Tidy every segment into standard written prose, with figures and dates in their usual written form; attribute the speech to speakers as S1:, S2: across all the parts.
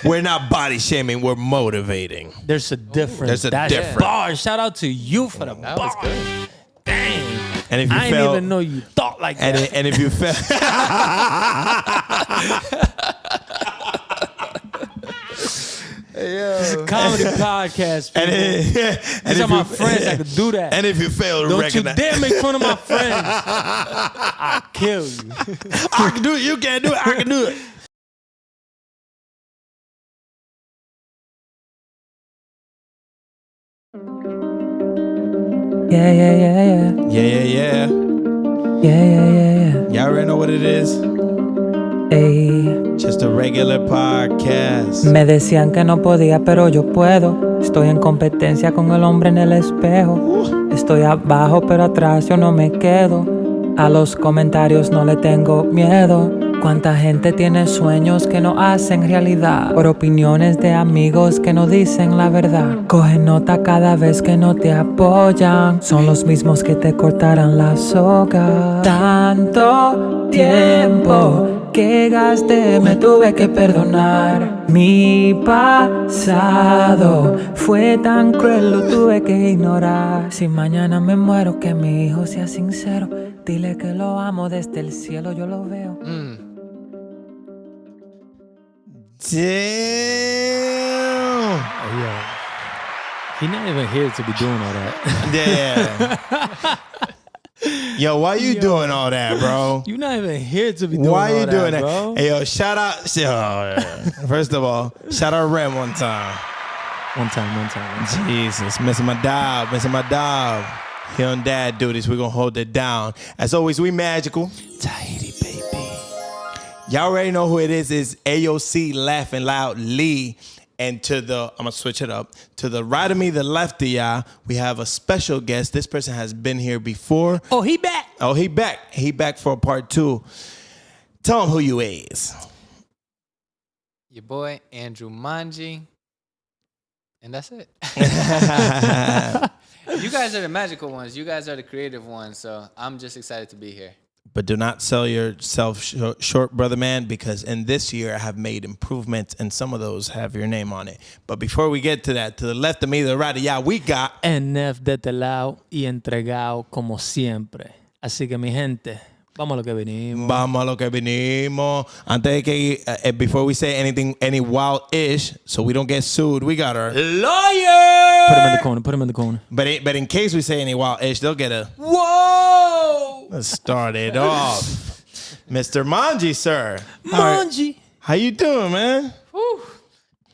S1: We're not body shaming. We're motivating.
S2: There's a difference.
S1: There's a difference.
S2: Bar. Shout out to you for the bar. Dang.
S1: And if you
S2: I didn't even know you thought like that.
S1: And if you fail.
S2: Comedy podcast, people. These are my friends that could do that.
S1: And if you fail to
S2: Don't
S1: recognize.
S2: you dare make fun of my friends. I'll kill you.
S1: I can do it. You can't do it. I can do it.
S3: Yeah.
S1: Yeah.
S3: Yeah.
S1: Y'all already know what it is.
S3: Ey.
S1: Just a regular podcast.
S3: Me decían que no podía, pero yo puedo. Estoy en competencia con el hombre en el espejo. Estoy abajo, pero atrás yo no me quedo. A los comentarios no le tengo miedo. Cuánta gente tiene sueños que no hacen realidad por opiniones de amigos que no dicen la verdad. Cogen nota cada vez que no te apoyan. Son los mismos que te cortarán la soga. Tanto tiempo que gasté, me tuve que perdonar. Mi pasado fue tan cruel, lo tuve que ignorar. Si mañana me muero, que mi hijo sea sincero. Dile que lo amo desde el cielo, yo lo veo.
S1: Damn.
S2: He's not even here to be doing all that.
S1: Yeah. Yo, why you doing all that, bro?
S2: You're not even here to be doing
S1: Why
S2: all
S1: you
S2: that,
S1: doing that?
S2: bro.
S1: Hey, yo, shout out. First of all, shout out Rem one time.
S2: One time.
S1: Jesus, missing my dog. He on dad duties. We're going to hold it down. As always, we magical. Tahiti, baby. Y'all already know who it is. It's AOC Laughing Loud Lee. And I'm going to switch it up. To the right of me, the left of y'all, we have a special guest. This person has been here before.
S2: Oh, he back.
S1: He back for part 2. Tell him who you is.
S4: Your boy, Andrew Monge. And that's it. You guys are the magical ones. You guys are the creative ones. So I'm just excited to be here.
S1: But do not sell yourself short, brother man, because in this year I have made improvements and some of those have your name on it. But before we get to that, to the left of me, the right of y'all, we got...
S2: NF de este lado y entregado como siempre. Así que mi gente, vamos a lo que venimos.
S1: Antes de que, before we say anything, any wild-ish, so we don't get sued, we got our lawyer!
S2: Put him in the corner.
S1: But in case we say any wild-ish, they'll get a...
S2: Whoa!
S1: Let's start it off. Mr. Monge, sir.
S2: Monge!
S1: How you doing, man?
S4: Whew.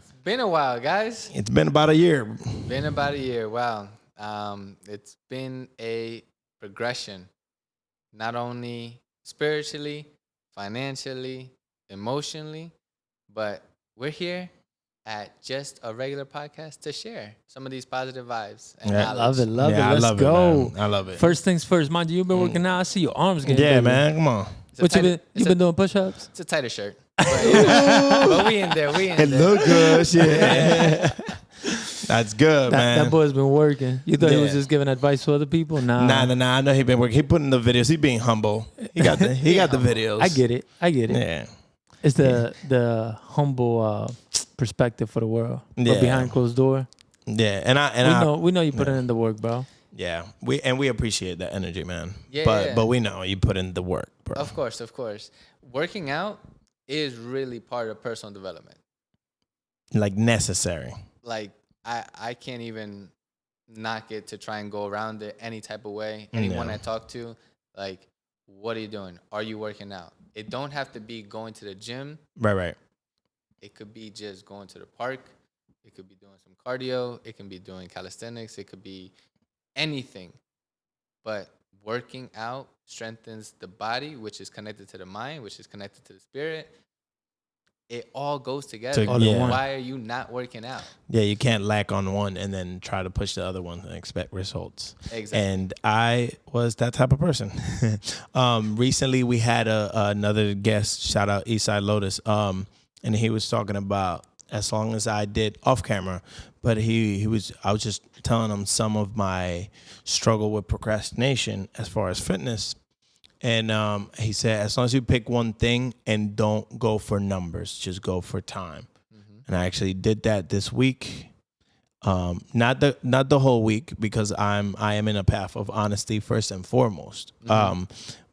S4: It's been a while, guys.
S1: It's been about a year.
S4: Wow. It's been a progression. Not only spiritually, financially, emotionally, but we're here at Just a Regular Podcast to share some of these positive vibes. And
S2: I love it. Let's
S1: I
S2: go.
S1: I love it.
S2: First things first, Monge, you've been working out. I see your arms getting bigger.
S1: Man, come on.
S2: What you been doing push-ups?
S4: It's a tighter shirt. But we in there.
S1: It look good, shit. That's good, man.
S2: That boy's been working. You thought he was
S1: Yeah.
S2: just giving advice to other people? Nah.
S1: Nah. I know he been working. He putting the videos. He being humble. He got the videos.
S2: I get it.
S1: Yeah.
S2: It's the humble perspective for the world.
S1: Yeah.
S2: But behind closed door.
S1: Yeah.
S2: We know you put in the work, bro.
S1: Yeah. We appreciate that energy, man.
S4: Yeah.
S1: But we know you put in the work, bro.
S4: Of course. Working out is really part of personal development.
S1: Like necessary.
S4: Like I can't even knock it to try and go around it any type of way. Anyone I talk to, like, what are you doing? Are you working out? It don't have to be going to the gym.
S1: Right.
S4: It could be just going to the park. It could be doing some cardio. It can be doing calisthenics. It could be anything. But working out strengthens the body, which is connected to the mind, which is connected to the spirit. It all goes together. Why are you not working out?
S1: Yeah, you can't lack on one and then try to push the other one and expect results.
S4: Exactly.
S1: And I was that type of person. Recently, we had another guest, shout out Eastside Lotus, and he was talking about as long as I did off camera, but I was just telling him some of my struggle with procrastination as far as fitness. And he said, as long as you pick one thing and don't go for numbers, just go for time. Mm-hmm. and I actually did that this week. Not the whole week, because I am in a path of honesty first and foremost.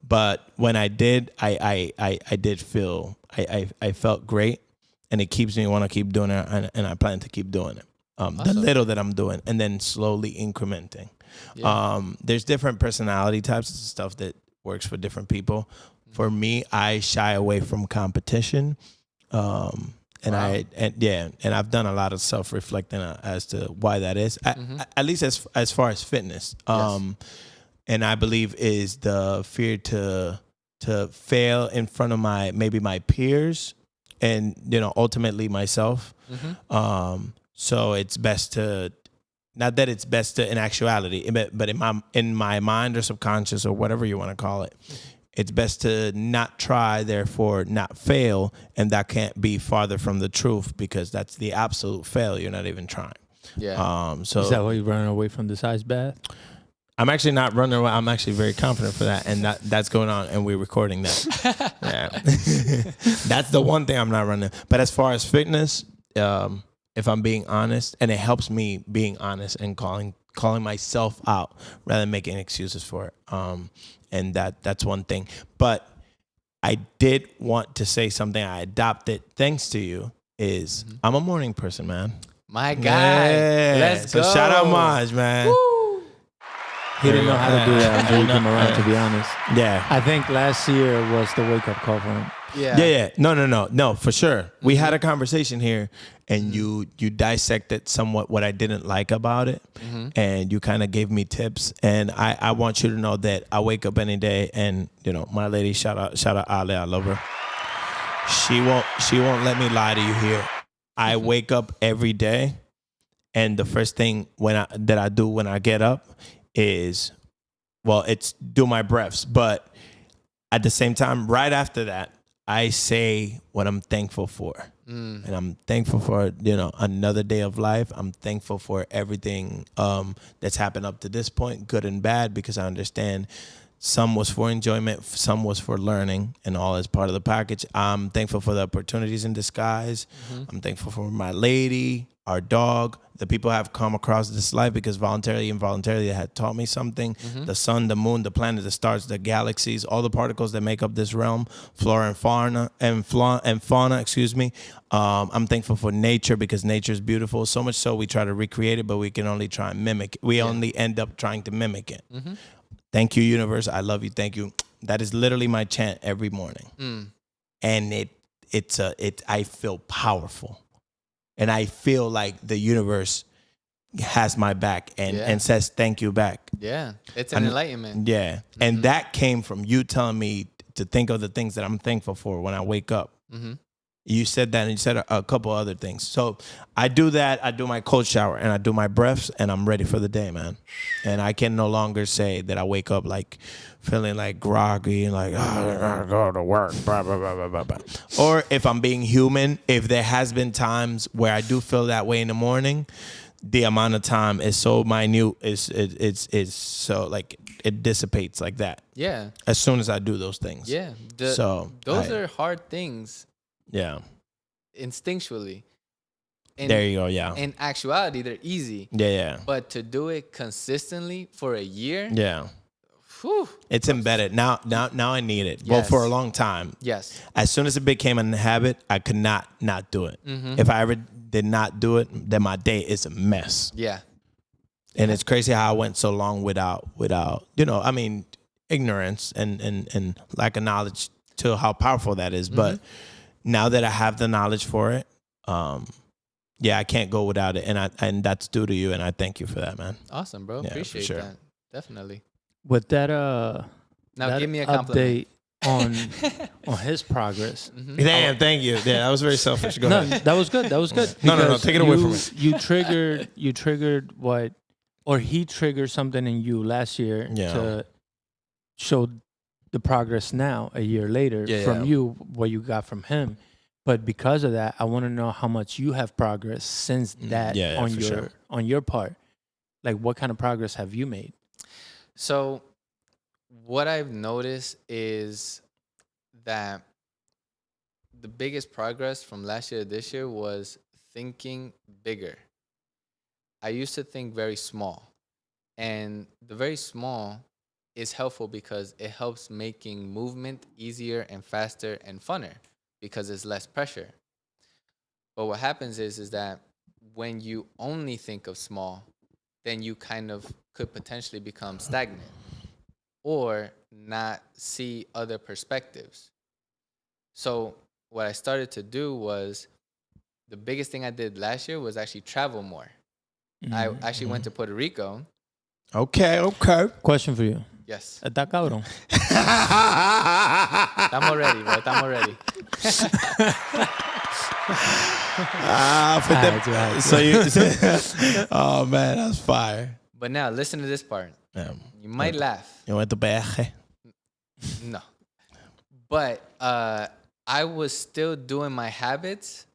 S1: But when I did, I did feel I felt great, and it keeps me want to keep doing it, and I plan to keep doing it. The little that I'm doing, and then slowly incrementing.
S4: Yeah.
S1: There's different personality types and stuff that works for different people. For me, I shy away from competition. And I've done a lot of self-reflecting as to why that is. At least as far as fitness. And I believe is the fear to fail in front of my peers, and ultimately myself. So it's best to, not that it's best to in actuality, but in my mind or subconscious or whatever you want to call it, it's best to not try, therefore not fail, and that can't be farther from the truth, because that's the absolute fail. You're not even trying.
S4: Yeah.
S2: Is that why you're running away from this ice bath?
S1: I'm actually not running away. I'm actually very confident for that, and that's going on, and we're recording that. Yeah, that's the one thing I'm not running. But as far as fitness, if I'm being honest, and it helps me being honest and calling myself out rather than making excuses for it. And that's one thing. But I did want to say something I adopted thanks to you is I'm a morning person, man.
S4: My guy.
S1: Yeah.
S4: Let's go.
S1: So shout out Monge, man.
S4: Woo.
S2: He didn't know how to do that until you came around, to be honest.
S1: Yeah.
S2: I think last year was the wake-up call for him.
S4: Yeah.
S1: No, for sure. We had a conversation here, and you dissected somewhat what I didn't like about it, and you kind of gave me tips. And I want you to know that I wake up any day, and my lady, shout out Ale, I love her. She won't let me lie to you here. I wake up every day, and the first thing that I do when I get up is, it's do my breaths, but at the same time, right after that, I say what I'm thankful for. And I'm thankful for, another day of life. I'm thankful for everything that's happened up to this point, good and bad, because I understand some was for enjoyment, some was for learning, and all is part of the package. I'm thankful for the opportunities in disguise. I'm thankful for my lady, our dog, the people have come across this life, because voluntarily, involuntarily, they had taught me something. The sun, the moon, the planet, the stars, the galaxies, all the particles that make up this realm, flora and fauna, excuse me. I'm thankful for nature, because nature is beautiful. So much so we try to recreate it, but we can only try and mimic it. We only end up trying to mimic it. Thank you, universe. I love you. Thank you. That is literally my chant every morning. And I feel powerful. And I feel like the universe has my back and says thank you back.
S4: Yeah. It's an enlightenment.
S1: Yeah. And that came from you telling me to think of the things that I'm thankful for when I wake up. You said that, and you said a couple other things. So I do that. I do my cold shower, and I do my breaths, and I'm ready for the day, man. And I can no longer say that I wake up like feeling like groggy and like, I gotta go to work, blah, blah, blah, blah, blah, blah. Or if I'm being human, if there has been times where I do feel that way in the morning, the amount of time is so minute, it's so like it dissipates like that.
S4: Yeah.
S1: As soon as I do those things.
S4: Yeah. Those are hard things.
S1: Yeah.
S4: Instinctually.
S1: There you go. Yeah.
S4: In actuality, they're easy.
S1: Yeah.
S4: But to do it consistently for a year.
S1: Yeah.
S4: Whew,
S1: it's embedded. Now I need it.
S4: Yes.
S1: Well, for a long time.
S4: Yes.
S1: As soon as it became a habit, I could not do it. If I ever did not do it, then my day is a mess.
S4: Yeah.
S1: And it's crazy how I went so long without, ignorance and lack of knowledge to how powerful that is. But now that I have the knowledge for it, I can't go without it. And that's due to you. And I thank you for that, man.
S4: Awesome, bro.
S1: Yeah,
S4: Appreciate
S1: for sure.
S4: that. Definitely.
S2: With that
S4: Now
S2: that
S4: give me a compliment.
S2: update on his progress.
S1: Damn, thank you. Yeah, that was very selfish. Go
S2: No,
S1: ahead.
S2: that was good.
S1: No,
S2: Because
S1: take it away from me.
S2: You triggered what, or he triggered something in you last year to show the progress now, a year later, from you, what you got from him. But because of that, I want to know how much you have progressed since that on your part. Like, what kind of progress have you made?
S4: So what I've noticed is that the biggest progress from last year to this year was thinking bigger. I used to think very small. And the very small is helpful because it helps making movement easier and faster and funner because it's less pressure. But what happens is that when you only think of small, then you kind of could potentially become stagnant or not see other perspectives. So what I started to do was, the biggest thing I did last year was actually travel more. I actually went to Puerto Rico.
S1: Okay.
S2: Question for you.
S4: Yes.
S2: Está cabrón.
S4: Estamos ready, bro. Estamos ready.
S1: So you. Oh man, that's fire.
S4: But now listen to this part.
S1: Yeah.
S4: You might laugh.
S1: You went to viaje.
S4: No. But I was still doing my habits,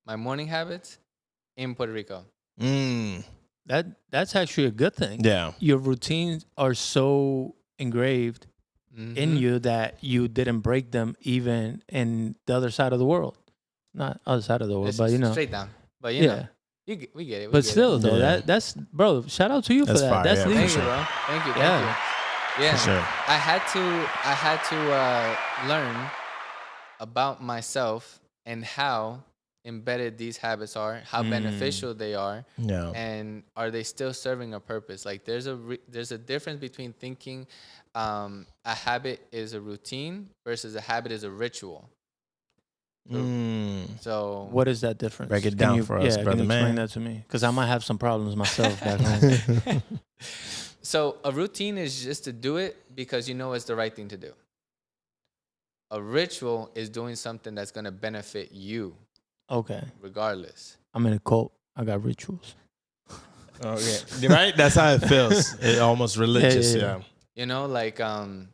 S4: my morning habits, in Puerto Rico.
S2: That's actually a good thing.
S1: Yeah.
S2: Your routines are so engraved in you that you didn't break them even in the other side of the world. Not other side of the world,
S4: It's
S2: but you know.
S4: straight down. But you know, we get it.
S2: But still, though, that's bro. Shout out to you for that.
S1: Fire,
S2: that's
S1: yeah,
S4: Thank
S2: leadership.
S4: you, bro. Thank you. Yeah.
S1: For sure.
S4: I had to learn about myself and how embedded these habits are, how beneficial they are, and are they still serving a purpose? Like there's a difference between thinking a habit is a routine versus a habit is a ritual. So
S2: what is that difference?
S1: Break it down for us, brother
S2: can you
S1: man.
S2: explain that to me? Because I might have some problems myself back home.
S4: So a routine is just to do it because you know it's the right thing to do. A ritual is doing something that's going to benefit you.
S2: Okay.
S4: Regardless.
S2: I'm in a cult. I got rituals.
S1: Okay. Right? That's how it feels. It's almost religious. Yeah.
S4: You know, like, I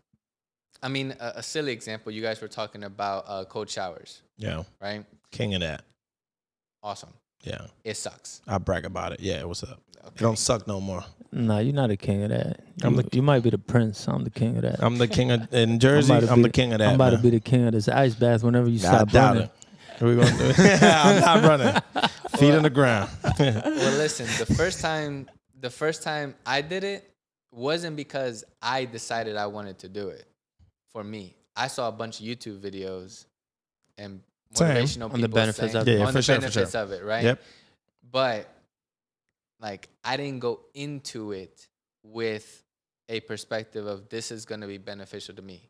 S4: mean, a silly example, you guys were talking about cold showers.
S1: Yeah.
S4: Right?
S1: King of that.
S4: Awesome.
S1: Yeah.
S4: It sucks.
S1: I brag about it. Yeah, what's up?
S4: Okay.
S1: It don't suck no more.
S2: Nah, you're not a king of that. You might be the prince. I'm the king of that.
S1: I'm the king of in Jersey. I'm the king of that.
S2: I'm about to be the king of this ice bath whenever you stop running.
S1: We're gonna do it. I'm not running. Feet on the ground.
S4: Well, listen, the first time I did it wasn't because I decided I wanted to do it. For me, I saw a bunch of YouTube videos and motivational people
S2: on the benefits
S4: saying,
S2: of it.
S4: on the benefits of it, right?
S1: Yep.
S4: But like, I didn't go into it with a perspective of this is going to be beneficial to me.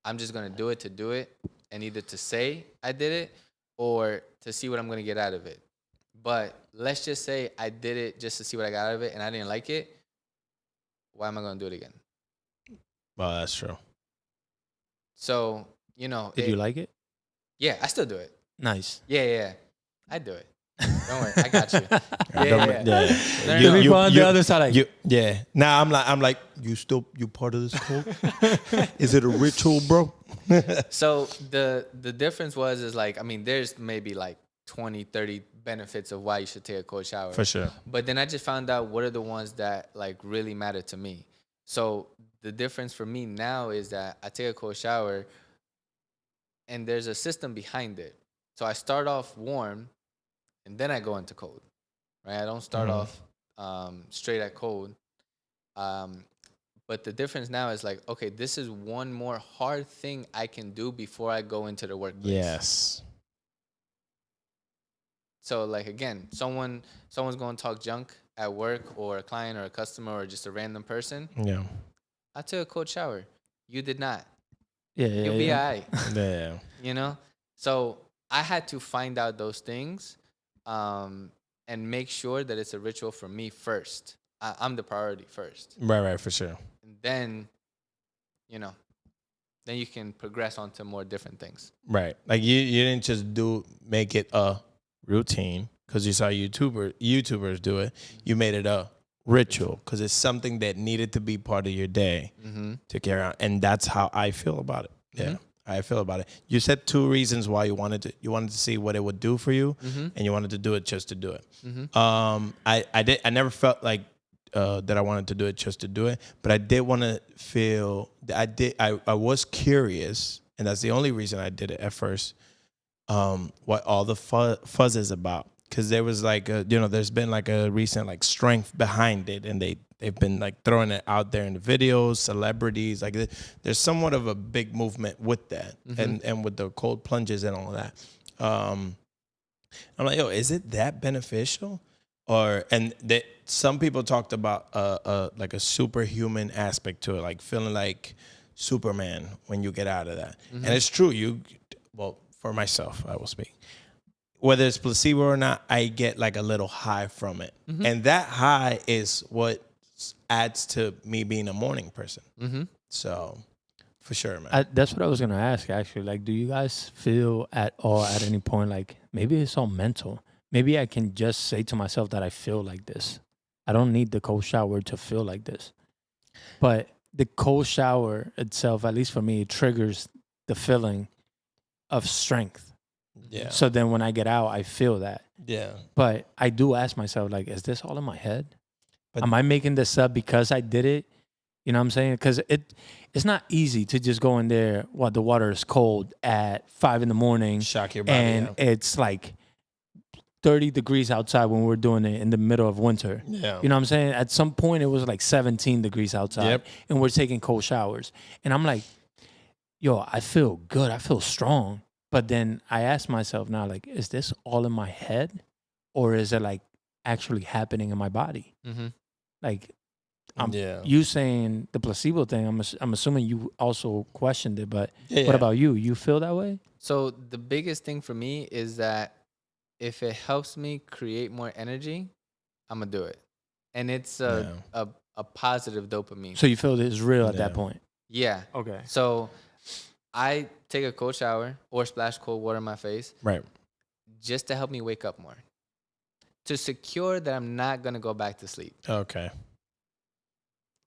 S4: I'm just going to do it, and either to say I did it or to see what I'm going to get out of it. But let's just say I did it just to see what I got out of it and I didn't like it. Why am I going to do it again?
S1: Well, that's true.
S4: So, you know.
S2: Did you like it?
S4: Yeah, I still do it.
S2: Nice.
S4: Yeah. I do it. Don't worry, I got you. Yeah.
S2: You on the other side, like,
S1: Now I'm like, you part of this cult? Is it a ritual, bro?
S4: So the difference is like, I mean, there's maybe like 20, 30 benefits of why you should take a cold shower.
S1: For sure.
S4: But then I just found out what are the ones that like really matter to me. So the difference for me now is that I take a cold shower and there's a system behind it. So I start off warm and then I go into cold, right? I don't start off straight at cold. But the difference now is like, okay, this is one more hard thing I can do before I go into the workplace.
S1: Yes.
S4: So like, again, someone's going to talk junk at work, or a client or a customer or just a random person.
S1: Yeah.
S4: I took a cold shower. You did not.
S2: Yeah.
S4: You'll be all right.
S1: Yeah.
S4: You know? So I had to find out those things and make sure that it's a ritual for me first. I'm the priority first.
S1: Right, for sure.
S4: And then, then you can progress on to more different things.
S1: Right. Like you didn't just make it a routine because you saw YouTubers do it. You made it a ritual because it's something that needed to be part of your day to carry on. And that's how I feel about it. Yeah. I feel about it. You said 2 reasons why you wanted to see what it would do for you, and you wanted to do it just to do it. I never felt like that I wanted to do it just to do it, but I did want to feel that I was curious, and that's the only reason I did it at first. What all the fuzz is about, because there was like there's been like a recent like strength behind it, and they've been like throwing it out there in the videos, celebrities, like there's somewhat of a big movement with that, and with the cold plunges and all of that. I'm like, yo, is it that beneficial? And that some people talked about like a superhuman aspect to it, like feeling like Superman when you get out of that. And it's true. Well, for myself, I will speak. Whether it's placebo or not, I get like a little high from it. And that high is what adds to me being a morning person. So, for sure, man.
S2: That's what I was going to ask, actually. Like, do you guys feel at all at any point like maybe it's all mental? Maybe I can just say to myself that I feel like this. I don't need the cold shower to feel like this. But the cold shower itself, at least for me, it triggers the feeling of strength.
S1: Yeah.
S2: So then when I get out, I feel that.
S1: Yeah.
S2: But I do ask myself, like, is this all in my head? Am I making this up because I did it? You know what I'm saying? Because it's not easy to just go in there while the water is cold at 5 a.m.
S1: Shock your body.
S2: And it's like 30 degrees outside when we're doing it in the middle of winter.
S1: Yeah.
S2: You know what I'm saying? At some point, it was like 17 degrees outside. And we're taking cold showers. And I'm like, yo, I feel good. I feel strong. But then I ask myself now, like, is this all in my head? Or is it like actually happening in my body? Like, you saying the placebo thing, I'm assuming you also questioned it. But what about you? You feel that way?
S4: So the biggest thing for me is that if it helps me create more energy, I'm going to do it. And it's a positive dopamine.
S2: So you feel it's real at that point?
S4: Yeah.
S2: Okay.
S4: So I take a cold shower or splash cold water in my face.
S1: Right.
S4: Just to help me wake up more. To secure that I'm not going to go back to sleep.
S1: Okay.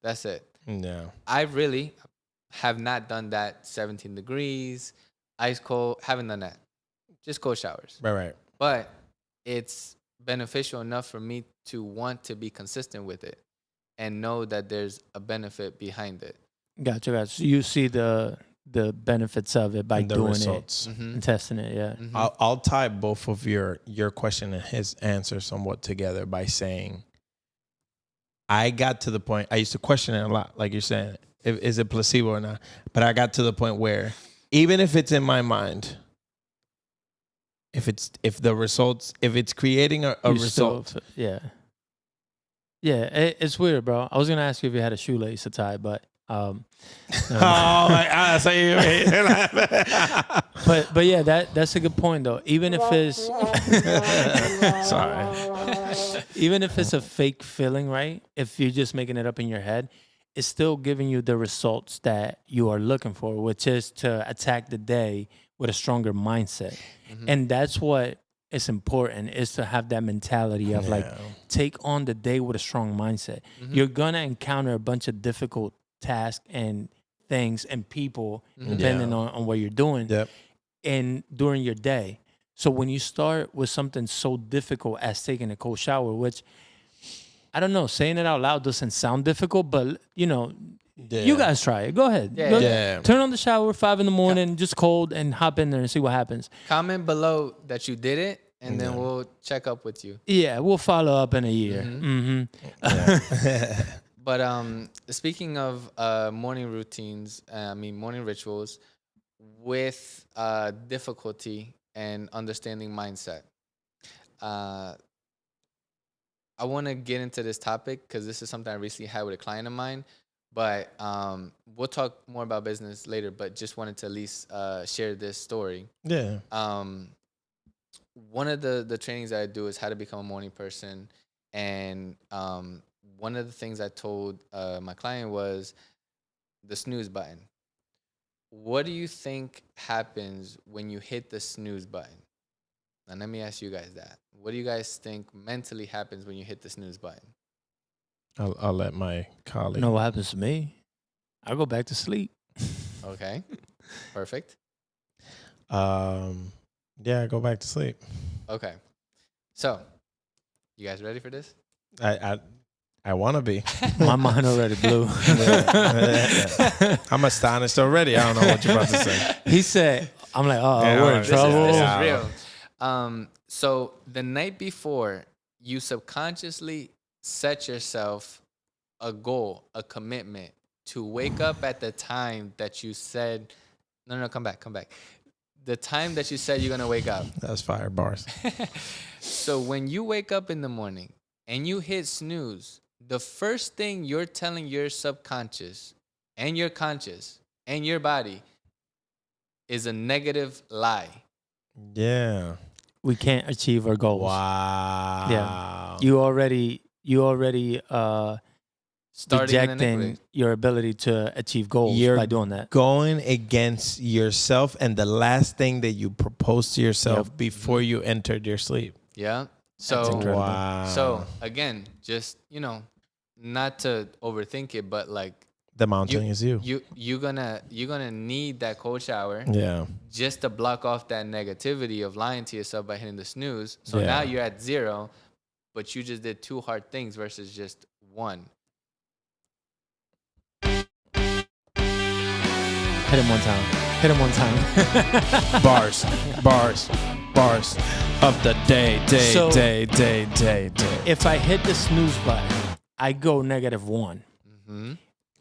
S4: That's it.
S1: Yeah.
S4: I really have not done that 17 degrees, ice cold, haven't done that. Just cold showers.
S1: Right.
S4: But it's beneficial enough for me to want to be consistent with it and know that there's a benefit behind it.
S2: Gotcha. So you see the benefits of it by doing results. It and testing it, yeah.
S1: I'll tie both of your question and his answer somewhat together by saying I got to the point, I used to question it a lot, like you're saying, is it placebo or not? But I got to the point where even if it's in my mind, if it's creating a result.
S2: It's weird, bro. I was gonna ask you if you had a shoelace to tie, but
S1: but
S2: yeah, that's a good point though. Even if it's even if it's a fake feeling, right? If you're just making it up in your head, it's still giving you the results that you are looking for, which is to attack the day with a stronger mindset. And that's what is important, is to have that mentality of like, take on the day with a strong mindset. You're going to encounter a bunch of difficult tasks and things and people, depending on what you're doing and during your day. So when you start with something so difficult as taking a cold shower, which, I don't know, saying it out loud doesn't sound difficult, but, you know, you guys try it. Go ahead. Turn on the shower 5 a.m, just cold, and hop in there and see what happens.
S4: Comment below that you did it, and then we'll check up with you.
S2: Yeah, we'll follow up in a year.
S4: But speaking of morning routines, morning rituals, with difficulty and understanding mindset, I want to get into this topic because this is something I recently had with a client of mine. But we'll talk more about business later, but just wanted to at least share this story.
S1: Yeah.
S4: One of the trainings that I do is how to become a morning person. And one of the things I told my client was the snooze button. What do you think happens when you hit the snooze button? And let me ask you guys that. What do you guys think mentally happens when you hit the snooze button?
S1: I'll let my colleague.
S2: You know what happens to me? I go back to sleep.
S4: Okay. Perfect.
S1: I go back to sleep.
S4: Okay. So, you guys ready for this?
S1: I want to be.
S2: My mind already blew.
S1: I'm astonished already. I don't know what you're about to say.
S2: He said, I'm like, we're in trouble.
S4: This is real. So the night before, you subconsciously set yourself a goal, a commitment to wake up at the time that you said, no, come back. The time that you said you're going to wake up.
S1: That's fire bars.
S4: So when you wake up in the morning and you hit snooze, the first thing you're telling your subconscious and your conscious and your body is a negative lie.
S1: Yeah.
S2: We can't achieve our goals.
S1: Wow.
S2: Yeah. You already rejecting your ability to achieve goals by doing that.
S1: Going against yourself and the last thing that you proposed to yourself before you entered your sleep.
S4: Yeah. So
S1: wow.
S4: So again, just not to overthink it, but like
S1: the mountain is you.
S4: You're gonna need that cold shower.
S1: Yeah.
S4: Just to block off that negativity of lying to yourself by hitting the snooze. So now you're at 0, but you just did 2 hard things versus just 1.
S2: Hit him one time.
S1: Bars of the day.
S2: If I hit the snooze button, I go -1.
S4: Mm-hmm.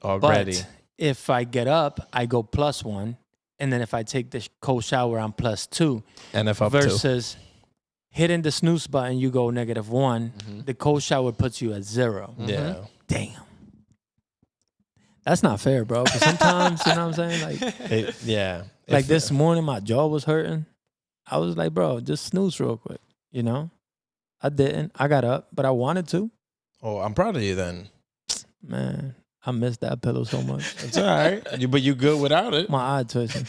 S1: Already.
S2: But if I get up, I go +1. And then if I take the cold shower, I'm +2.
S1: And if up
S2: versus hitting the snooze button, you go -1.
S4: Mm-hmm.
S2: The cold shower puts you at 0.
S1: Mm-hmm. Yeah.
S2: Damn. That's not fair, bro. Because sometimes, you know what I'm saying? Like, this morning, my jaw was hurting. I was like, bro, just snooze real quick. I didn't. I got up, but I wanted to.
S1: Oh, I'm proud of you then.
S2: Man, I missed that pillow so much.
S1: It's all right. But you good without it.
S2: My eye twitching.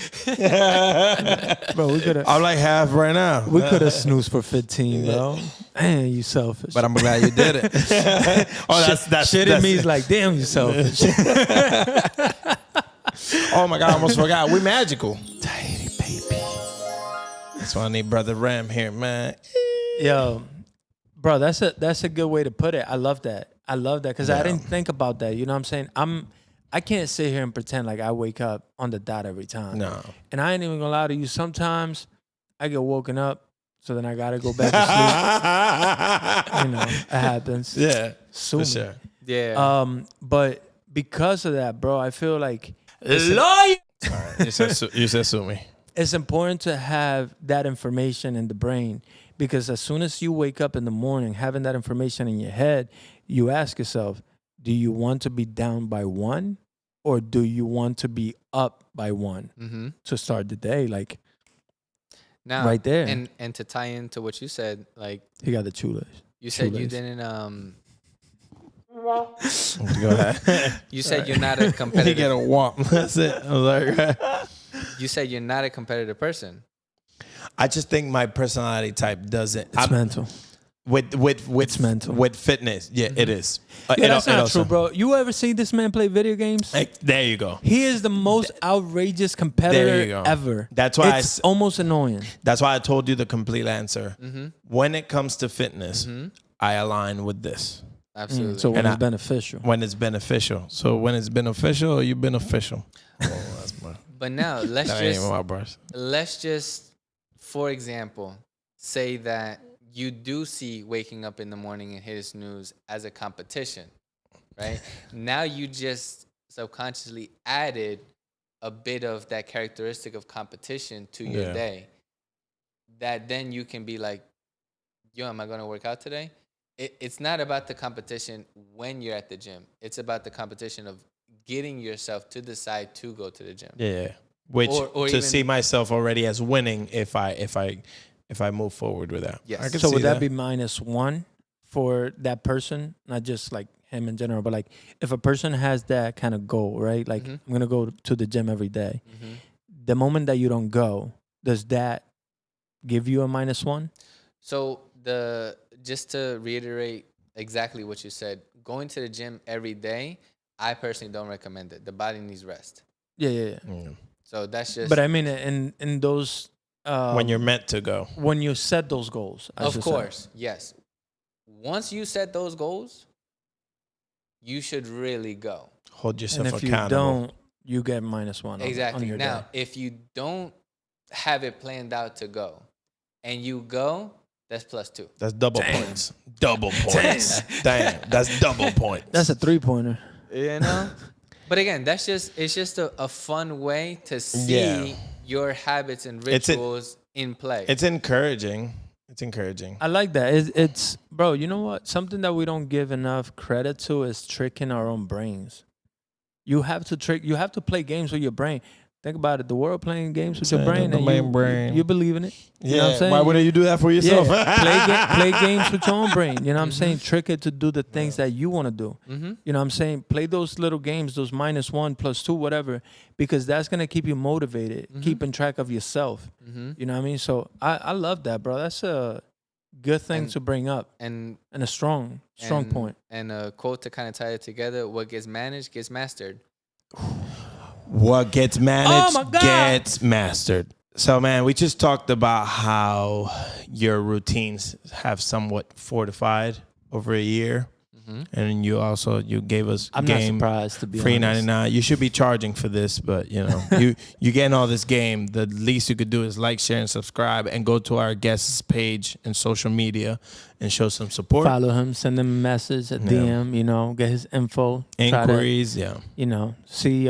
S2: Bro, we could have.
S1: I'm like half right now.
S2: We could have snoozed for 15, bro. Man, you selfish.
S1: But I'm glad you did it.
S2: That's shit in me is like, damn, you selfish.
S1: Oh my God, I almost forgot. We magical. Tahiti, baby. That's why I need Brother Ram here, man.
S2: Yo, bro, that's a good way to put it. I love that because I didn't think about that. You know what I'm saying? I can't sit here and pretend like I wake up on the dot every time.
S1: No.
S2: And I ain't even gonna lie to you. Sometimes I get woken up, so then I gotta go back to sleep. It happens.
S1: Yeah.
S2: Sue
S1: for
S2: me.
S1: sure.
S4: Yeah.
S2: But because of that, bro, I feel like
S1: Sorry, you said sue me.
S2: it's important to have that information in the brain, because as soon as you wake up in the morning, having that information in your head, you ask yourself, do you want to be down by 1 or do you want to be up by 1 to start the day? Like,
S4: now,
S2: right there.
S4: And to tie into what you said, like,
S2: he got the shoelace.
S4: You said you
S2: shoelace.
S4: didn't
S1: Go ahead.
S4: You said you're not a
S1: You
S4: competitive.
S1: get a womp. That's it. I was like,
S4: You said you're not a competitive person.
S1: I just think my personality type doesn't.
S2: It's mental.
S1: With
S2: It's mental.
S1: With fitness, it is.
S2: That's not true, bro. You ever see this man play video games?
S1: There you go.
S2: He is the most outrageous competitor ever.
S1: That's why
S2: it's almost annoying.
S1: That's why I told you the complete answer. When it comes to fitness, I align with this.
S4: Absolutely.
S2: So when it's beneficial.
S1: When it's beneficial. So when it's beneficial, you've been official. Oh, that's my.
S4: But now let's
S1: That ain't my bars.
S4: let's just, for example, say that you do see waking up in the morning and hit a snooze as a competition, right? Now you just subconsciously added a bit of that characteristic of competition to your day. That then you can be like, yo, am I going to work out today? It's not about the competition when you're at the gym. It's about the competition of getting yourself to decide to go to the gym.
S1: Yeah. Which
S4: or
S1: to
S4: even,
S1: see myself already as winning if I move forward with that.
S4: Yes.
S2: So would that be -1 for that person? Not just like him in general, but like if a person has that kind of goal, right? Like I'm going to go to the gym every day. The moment that you don't go, does that give you a -1?
S4: So just to reiterate exactly what you said, going to the gym every day, I personally don't recommend it. The body needs rest.
S2: Yeah.
S4: So that's just.
S2: But I mean, in those
S1: when you're meant to go,
S2: when you set those goals,
S4: of course, yes. Once you set those goals, you should really go.
S1: Hold yourself
S2: and if
S1: accountable.
S2: you don't, you get -1.
S4: Exactly.
S2: On your
S4: Now,
S2: day.
S4: if you don't have it planned out to go, and you go, That's +2.
S1: That's double points. Double points. Damn. That's double points.
S2: That's a 3-pointer.
S4: You know? But again, it's just a fun way to see your habits and rituals in play.
S1: It's encouraging. It's encouraging.
S2: I like that. It's bro, you know what? Something that we don't give enough credit to is tricking our own brains. You have to play games with your brain. Think about it. The world playing games with your brain, and you believe in it. You know what I'm saying?
S1: Why wouldn't you do that for yourself?
S2: Yeah. Play games with your own brain. You know what I'm saying? Trick it to do the things that you want to do. You know what I'm saying? Play those little games, those -1, +2, whatever, because that's going to keep you motivated, keeping track of yourself. You know what I mean? So I love that, bro. That's a good thing to bring up and a strong point.
S4: And a quote to kind of tie it together: what gets managed gets mastered.
S1: What gets managed gets mastered. So, man, we just talked about how your routines have somewhat fortified over a year. And you gave us
S2: I'm
S1: game
S2: not surprised, to be
S1: free
S2: honest.
S1: $99. You should be charging for this, but you getting all this game. The least you could do is like, share, and subscribe, and go to our guest's page and social media and show some support.
S2: Follow him, send him a message, a DM. Get his info,
S1: Inquiries,
S2: see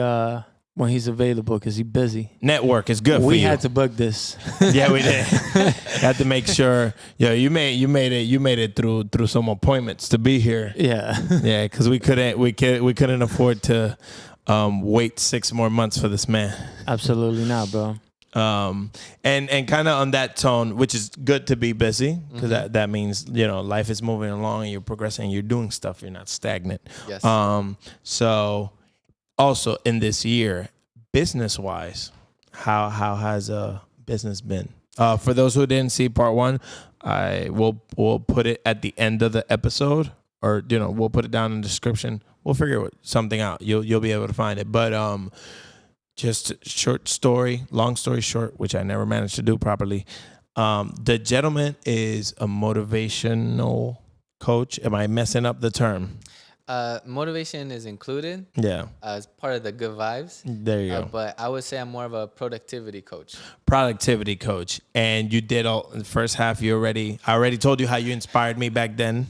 S2: when he's available because he's busy.
S1: Network is good for you.
S2: We had to book this.
S1: Yeah, we did. Had to make sure. You made it through some appointments to be here.
S2: Yeah.
S1: Yeah, because we couldn't afford to wait 6 more months for this man.
S2: Absolutely not, bro.
S1: And kind of on that tone, which is good to be busy because that means life is moving along and you're progressing, you're doing stuff, you're not stagnant.
S4: Yes.
S1: So also in this year, business wise, how has business been? For those who didn't see part 1, we'll put it at the end of the episode, or we'll put it down in the description. We'll figure something out. You'll be able to find it. But just long story short, which I never managed to do properly. The gentleman is a motivational coach. Am I messing up the term?
S4: Motivation is included.
S1: Yeah.
S4: As part of the good vibes.
S1: There you go.
S4: But I would say I'm more of a productivity coach.
S1: Productivity coach. And you did all the first half. I already told you how you inspired me back then.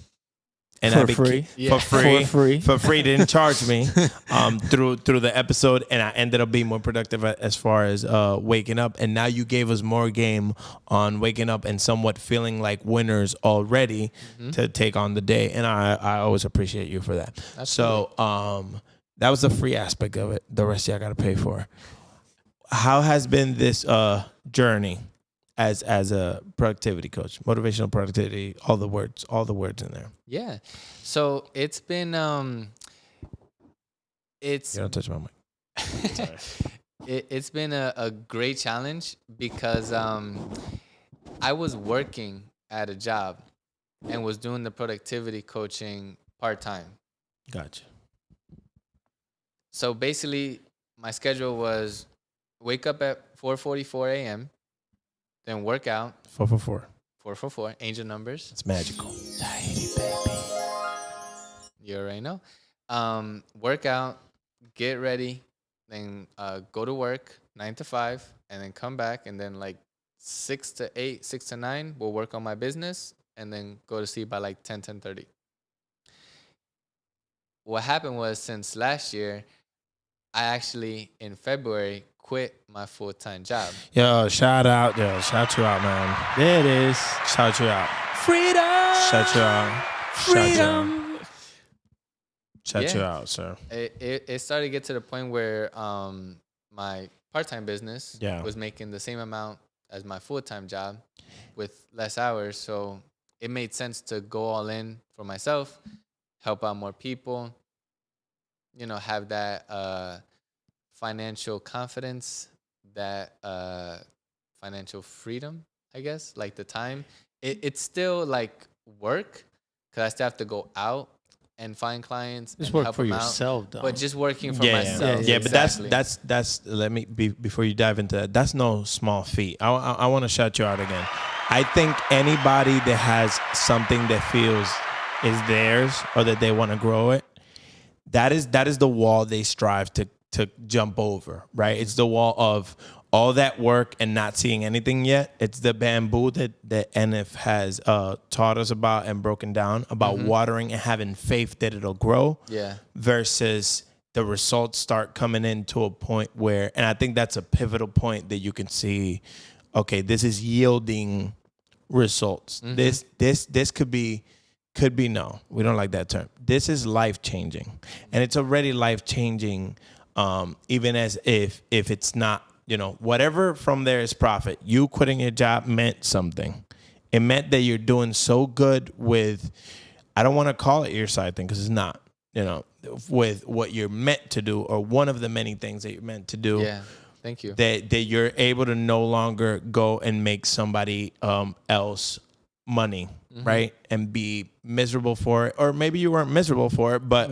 S1: And
S2: for free.
S1: For free. Didn't charge me through the episode, and I ended up being more productive as far as waking up. And now you gave us more game on waking up and somewhat feeling like winners already to take on the day. And I always appreciate you for that. Absolutely. So that was the free aspect of it. The rest y'all got to pay for. How has been this journey as a productivity coach, motivational productivity, all the words in there?
S4: Yeah. So it's been you
S1: don't touch my mic. Sorry.
S4: It's been a great challenge because I was working at a job and was doing the productivity coaching part-time.
S1: Gotcha.
S4: So basically my schedule was wake up at 4:44 a.m., then work out. 444, angel numbers.
S1: It's magical.
S2: Tahiti, baby.
S4: You already know. Work out, get ready, then go to work 9 to 5, and then come back, and then like 6 to 8, 6 to 9, we'll work on my business, and then go to sleep by like 10:30. What happened was, since last year, I actually in February quit my full-time job.
S1: Yo, shout you out, man.
S2: There it is.
S1: Shout you out.
S2: Freedom.
S1: Shout you out.
S2: Freedom.
S1: Shout you out, sir.
S4: It started to get to the point where my part-time business was making the same amount as my full-time job with less hours. So it made sense to go all in for myself, help out more people, have that financial confidence, that financial freedom, I guess, like the time. It's still like work because I still have to go out and find clients.
S2: Just
S4: and
S2: work
S4: help
S2: for
S4: them
S2: yourself,
S4: out,
S2: though.
S4: but just working for myself.
S1: Yeah,
S4: exactly.
S1: but that's let me before you dive into that. That's no small feat. I want to shout you out again. I think anybody that has something that feels is theirs or that they want to grow it, that is the wall they strive to jump over, right? It's the wall of all that work and not seeing anything yet. It's the bamboo that NF has taught us about and broken down about watering and having faith that it'll grow.
S4: Yeah.
S1: Versus the results start coming into a point where, and I think that's a pivotal point that you can see, okay, this is yielding results. This could be no, we don't like that term. This is life changing, and it's already life changing. Even as if it's not, whatever from there is profit. You quitting your job meant something. It meant that you're doing so good with, I don't want to call it your side thing because it's not, with what you're meant to do, or one of the many things that you're meant to do.
S4: Yeah. Thank you.
S1: That you're able to no longer go and make somebody else money, right? And be miserable for it. Or maybe you weren't miserable for it, but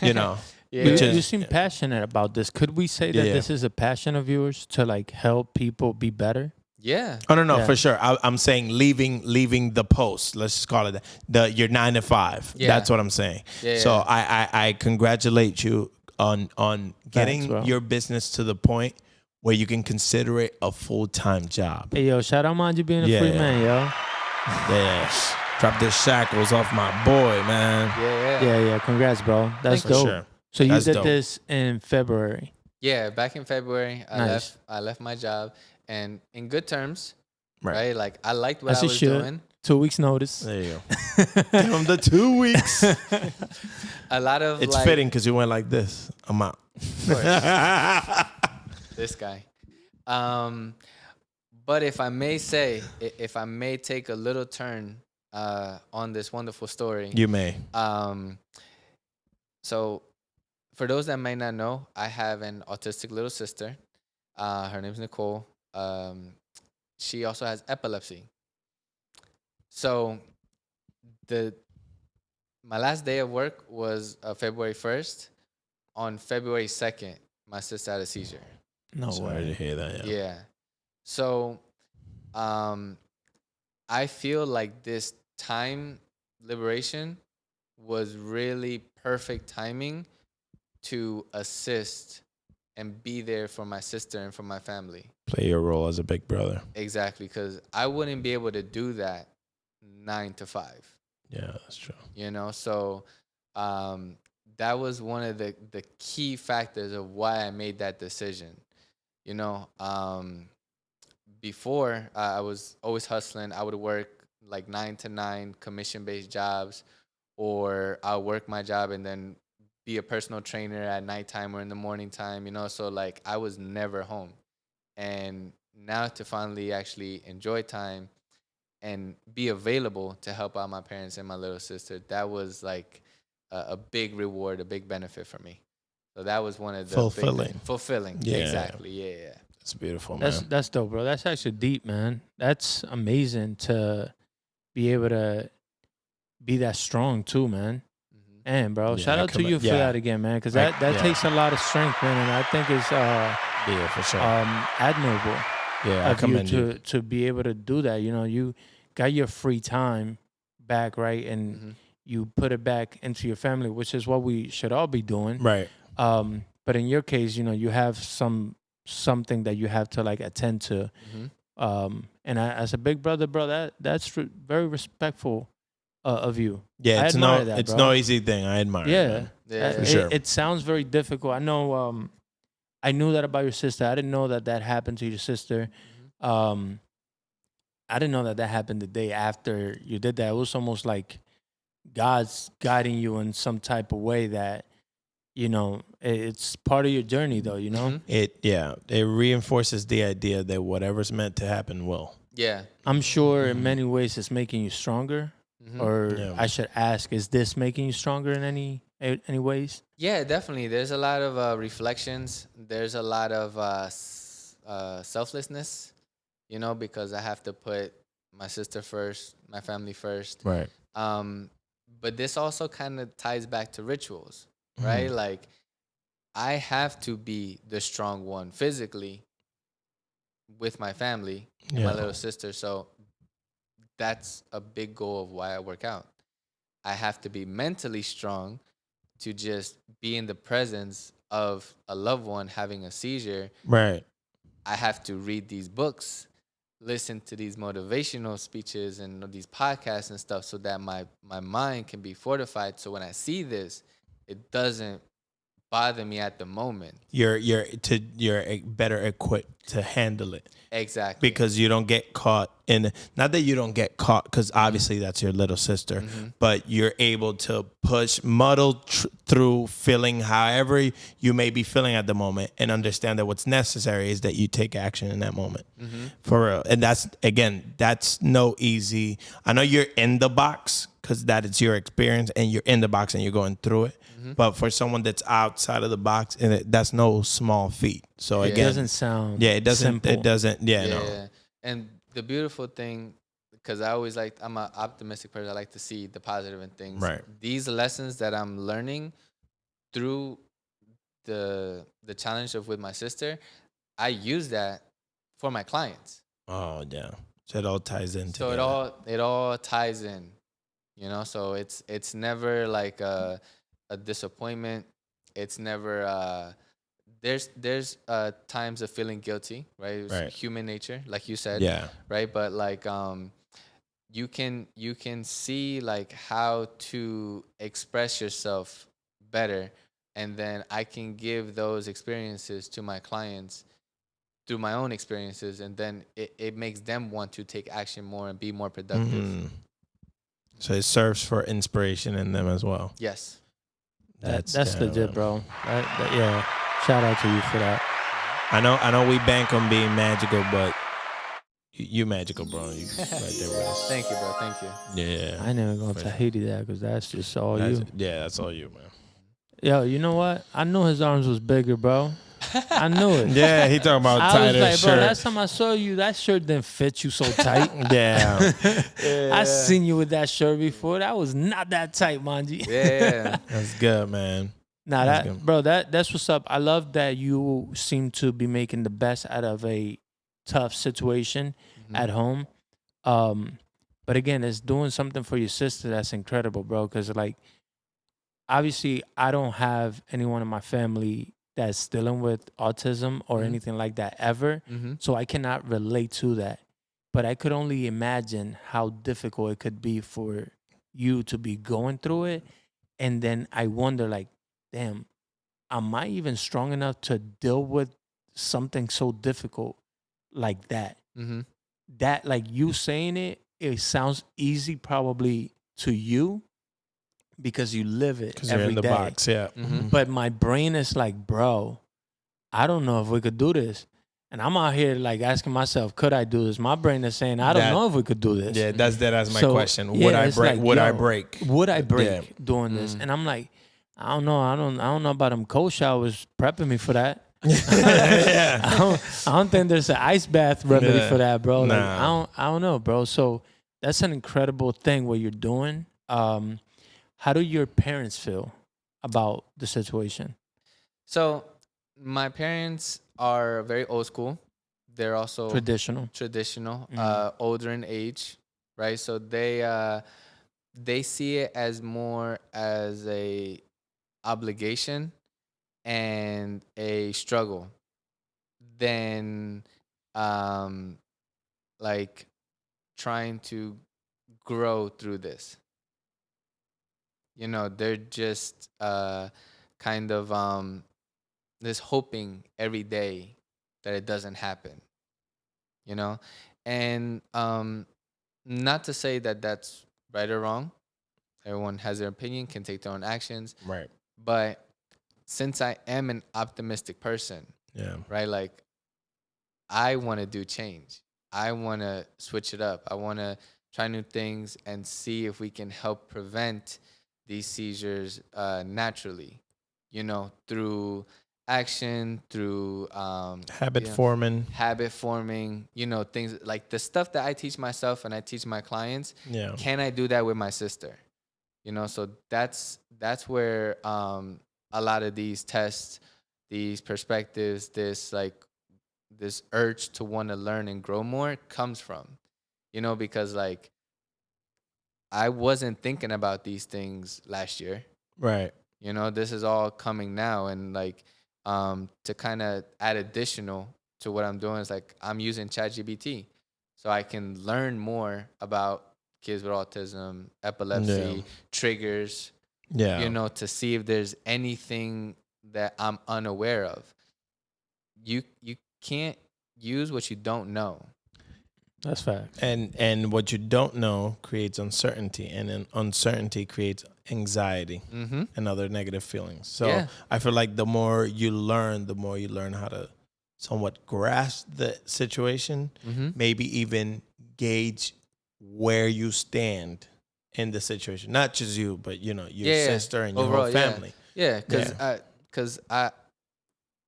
S2: Yeah. You seem passionate about this. Could we say that this is a passion of yours to like help people be better?
S4: Yeah.
S1: Oh, no, for sure. I'm saying leaving the post. Let's just call it that. Your 9 to 5.
S4: Yeah.
S1: That's what I'm saying.
S4: Yeah,
S1: so I congratulate you on getting your business to the point where you can consider it a full-time job.
S2: Hey, yo, shout out Monge being a free man, yo.
S1: Yeah. Drop the shackles off my boy, man.
S2: Yeah. Congrats, bro. That's dope. Sure. So you did this in February.
S4: Yeah, back in February, I left my job, and in good terms, right? Like I liked what I was doing.
S2: 2 weeks notice.
S1: There you go. Give him the 2 weeks.
S4: A lot of
S1: it's fitting because you went like this. I'm out.
S4: This guy. But if I may say, if I may take a little turn on this wonderful story,
S1: you may.
S4: So, for those that may not know, I have an autistic little sister. Her name's Nicole. She also has epilepsy. So, my last day of work was February 1st. On February 2nd, my sister had a seizure.
S1: No way. Sorry to hear that.
S4: Yeah. So, I feel like this time liberation was really perfect timing to assist and be there for my sister and for my family.
S1: Play your role as a big brother.
S4: Exactly, because I wouldn't be able to do that 9 to 5.
S1: Yeah, that's true.
S4: So that was one of the key factors of why I made that decision. Before, I was always hustling. I would work like 9 to 9 commission-based jobs, or I'll work my job and then be a personal trainer at nighttime or in the morning time, So like I was never home. And now to finally actually enjoy time and be available to help out my parents and my little sister, that was like a big reward, a big benefit for me. So that was one of the fulfilling. Yeah. Exactly. Yeah.
S1: That's beautiful, man.
S2: That's dope, bro. That's actually deep, man. That's amazing to be able to be that strong too, man. And bro, shout out to you for that again, man, because that takes a lot of strength, man, and I think it's
S1: for sure
S2: admirable.
S1: Yeah, I commend you
S2: to be able to do that. You got your free time back, right, and you put it back into your family, which is what we should all be doing,
S1: right?
S2: But in your case, you have something that you have to like attend to, and as a big brother, bro, that's very respectful of you.
S1: Yeah, it's no easy thing. I admire it.
S2: Yeah,
S1: for sure.
S2: It sounds very difficult. I know. I knew that about your sister. I didn't know that happened to your sister. I didn't know that happened the day after you did that. It was almost like God's guiding you in some type of way that, it's part of your journey, though.
S1: It reinforces the idea that whatever's meant to happen will.
S4: Yeah,
S2: I'm sure in many ways it's making you stronger. Or I should ask, is this making you stronger in any ways?
S4: Yeah, definitely. There's a lot of reflections. There's a lot of selflessness, because I have to put my sister first, my family first.
S1: Right.
S4: But this also kind of ties back to rituals, right? Like I have to be the strong one physically with my family and my little sister. So that's a big goal of why I work out. I have to be mentally strong to just be in the presence of a loved one having a seizure.
S1: Right.
S4: I have to read these books, listen to these motivational speeches and these podcasts and stuff so that my mind can be fortified. So when I see this, it doesn't bother me at the moment.
S1: You're better equipped to handle it.
S4: Exactly.
S1: Because you don't get caught in, not that you don't get caught, because obviously that's your little sister, but you're able to muddle through feeling however you may be feeling at the moment, and understand that what's necessary is that you take action in that moment. For real. And that's no easy. I know you're in the box because that is your experience, and you're in the box and you're going through it. But for someone that's outside of the box, and that's no small feat. So
S2: it
S1: again,
S2: doesn't sound
S1: simple. It doesn't.
S4: No. And the beautiful thing, because I'm an optimistic person. I like to see the positive in things.
S1: Right.
S4: These lessons that I'm learning through the challenge with my sister, I use that for my clients.
S1: Oh yeah. So it all ties in.
S4: So it all ties in. So it's never like a disappointment. It's never there's times of feeling guilty, right? It's human nature, like you said.
S1: Yeah.
S4: Right. But like you can see like how to express yourself better, and then I can give those experiences to my clients through my own experiences, and then it makes them want to take action more and be more productive.
S1: So it serves for inspiration in them as well.
S4: Yes.
S2: That's legit, bro. Yeah. Shout out to you for that.
S1: I know we bank on being magical, but you magical, bro. You right there with us.
S4: Thank you, bro. Thank you.
S1: Yeah.
S2: I ain't even gonna Tahiti that because that's just all you.
S1: Yeah, that's all you, man.
S2: Yo, you know what? I knew his arms was bigger, bro. I knew it.
S1: Yeah, he talking about tighter
S2: I was like,
S1: shirt.
S2: bro, last time I saw you, that shirt didn't fit you so tight.
S1: Yeah.
S2: I seen you with that shirt before. That was not that tight, Monge.
S4: Yeah.
S1: That's good, man.
S2: Nah, that's what's up. I love that you seem to be making the best out of a tough situation at home. But again, it's doing something for your sister that's incredible, bro. Because like, obviously, I don't have anyone in my family that's dealing with autism or anything like that ever. So I cannot relate to that. But I could only imagine how difficult it could be for you to be going through it. And then I wonder, like, damn, am I even strong enough to deal with something so difficult like that? That, like, you saying it sounds easy probably to you because you live it
S1: Because
S2: every
S1: you're in the
S2: day.
S1: box, yeah.
S2: But my brain is like, bro, I don't know if we could do this. And I'm out here like asking myself, could I do this? My brain is saying, I don't know if we could do this.
S1: Yeah, that's my question.
S2: Yeah,
S1: Would I
S2: it's
S1: break?
S2: like,
S1: Would I
S2: yo,
S1: break?
S2: Would I break doing this? And I'm like, I don't know. I don't know about them cold showers prepping me for that.
S1: Yeah.
S2: I don't think there's an ice bath remedy for that, bro. Like,
S1: Nah.
S2: I don't know, bro. So that's an incredible thing what you're doing. How do your parents feel about the situation?
S4: So my parents are very old school. They're also
S2: Traditional,
S4: older in age, right? So they see it as more as a obligation and a struggle than like trying to grow through this. They're just kind of just hoping every day that it doesn't happen. And not to say that that's right or wrong. Everyone has their opinion, can take their own actions.
S1: Right.
S4: But since I am an optimistic person, right? Like, I want to do change. I want to switch it up. I want to try new things and see if we can help prevent these seizures naturally, through action, through
S1: habit forming,
S4: things like the stuff that I teach myself and I teach my clients.
S1: Yeah.
S4: Can I do that with my sister? So that's where a lot of these tests, these perspectives, this urge to want to learn and grow more comes from, because like I wasn't thinking about these things last year.
S1: Right.
S4: This is all coming now, and like to kind of add additional to what I'm doing is like I'm using ChatGPT, so I can learn more about kids with autism, epilepsy, triggers.
S1: Yeah.
S4: To see if there's anything that I'm unaware of. You can't use what you don't know.
S2: That's fact.
S1: And what you don't know creates uncertainty, and then uncertainty creates anxiety and other negative feelings. So I feel like the more you learn how to somewhat grasp the situation, maybe even gauge where you stand in the situation. Not just you, but your sister and your whole family.
S4: Yeah, because I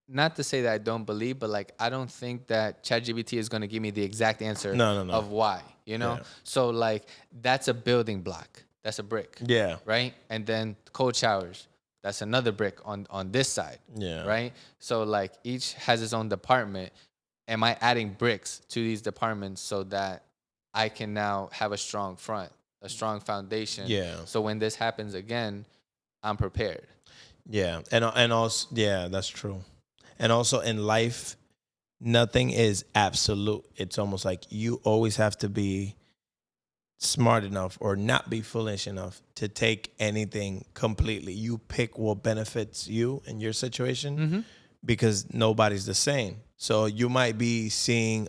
S4: not to say that I don't believe, but like I don't think that ChatGPT is going to give me the exact answer of why, So like that's a building block. That's a brick.
S1: Yeah.
S4: Right? And then cold showers, that's another brick on this side.
S1: Yeah.
S4: Right? So like each has its own department. Am I adding bricks to these departments so that I can now have a strong front, a strong foundation?
S1: Yeah.
S4: So when this happens again, I'm prepared.
S1: Yeah. And also, yeah, that's true. And also in life, nothing is absolute. It's almost like you always have to be smart enough or not be foolish enough to take anything completely. You pick what benefits you in your situation because nobody's the same. So you might be seeing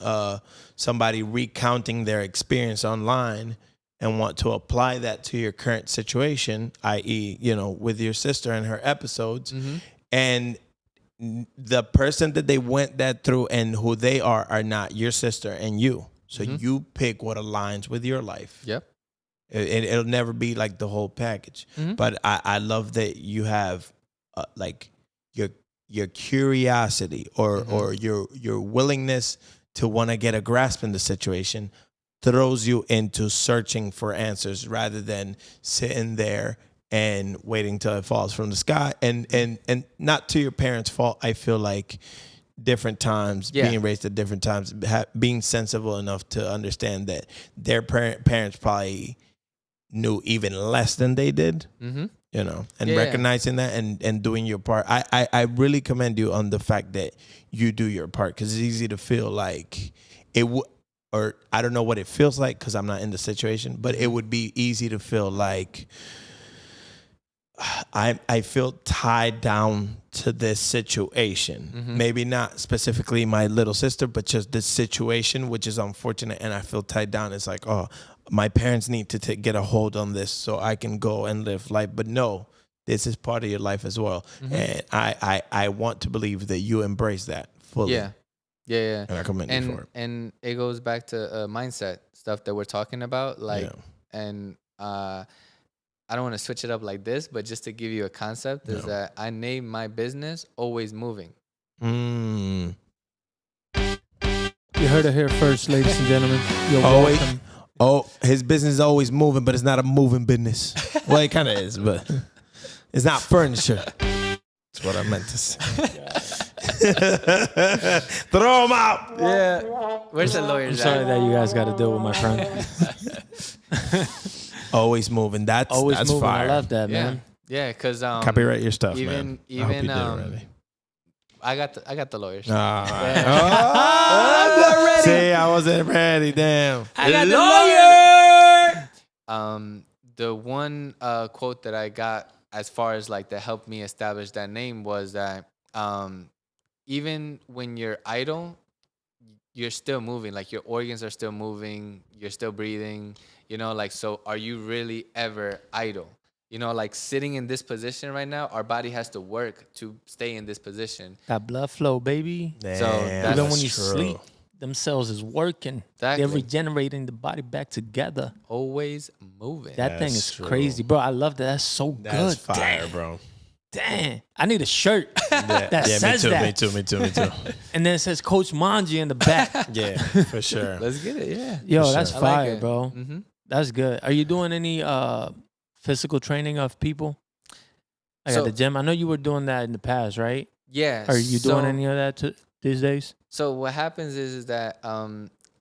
S1: somebody recounting their experience online and want to apply that to your current situation, i.e., with your sister and her episodes. And the person that they went that through and who they are not your sister and you. So you pick what aligns with your life.
S4: Yep.
S1: It'll never be like the whole package. But I love that you have like your curiosity or your willingness to want to get a grasp in the situation throws you into searching for answers rather than sitting there and waiting till it falls from the sky. And not to your parents' fault. I feel like different times, being raised at different times, being sensible enough to understand that their parents probably knew even less than they did, and recognizing that and doing your part. I really commend you on the fact that you do your part, because it's easy to feel like it would, or I don't know what it feels like because I'm not in the situation, but it would be easy to feel like I feel tied down to this situation. Maybe not specifically my little sister, but just this situation, which is unfortunate, and I feel tied down. It's like, oh, my parents need to get a hold on this so I can go and live life. But no, this is part of your life as well. And I want to believe that you embrace that fully.
S4: Yeah.
S1: And I commend you for it.
S4: And it goes back to mindset stuff that we're talking about. And I don't want to switch it up like this, but just to give you a concept is that I name my business Always Moving.
S2: You heard it here first, ladies and gentlemen. You're welcome.
S1: His business is always moving, but it's not a moving business. Well, it kind of is, but it's not furniture. That's what I meant to say. Throw him out.
S4: Yeah. Where's the lawyers?
S2: I'm sorry that you guys got to deal with my friend.
S1: Always moving. That's
S2: moving.
S1: fire.
S2: I love that, man.
S4: Yeah, because
S1: copyright your stuff, man.
S4: Even
S1: I hope you did it already.
S4: I got the lawyers.
S1: I'm not ready. See, I wasn't ready. Damn.
S2: I got the lawyer.
S4: The one quote that I got as far as like that helped me establish that name was that even when you're idle, you're still moving. Like your organs are still moving. You're still breathing. So are you really ever idle? Like sitting in this position right now, our body has to work to stay in this position.
S2: That blood flow, baby.
S1: Damn,
S4: so
S2: even when you sleep, them cells is working.
S4: Exactly.
S2: They're regenerating the body back together.
S4: Always moving.
S2: That thing is crazy, bro. I love that. That's so good.
S1: That's fire,
S2: Damn.
S1: bro.
S2: Damn. I need a shirt that says
S1: me too,
S2: that.
S1: Me too.
S2: And then it says Coach Monge in the back.
S1: Yeah, for sure.
S4: Let's get it, yeah.
S2: Yo, that's
S1: sure.
S2: fire,
S4: like
S2: bro. That's good. Are you doing any physical training of people? Like at the gym? I know you were doing that in the past, right?
S4: Yeah.
S2: Are you doing any of that these days?
S4: So what happens is that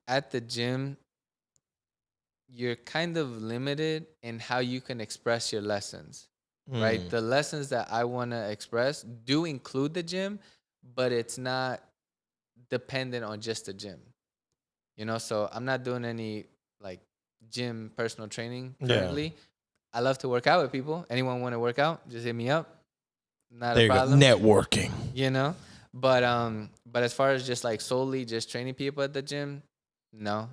S4: at the gym, you're kind of limited in how you can express your lessons, right? The lessons that I want to express do include the gym, but it's not dependent on just the gym. So I'm not doing any like gym personal training currently. Yeah. I love to work out with people. Anyone want to work out? Just hit me up. Not
S1: there
S4: a problem.
S1: Networking.
S4: But as far as just like solely just training people at the gym, no.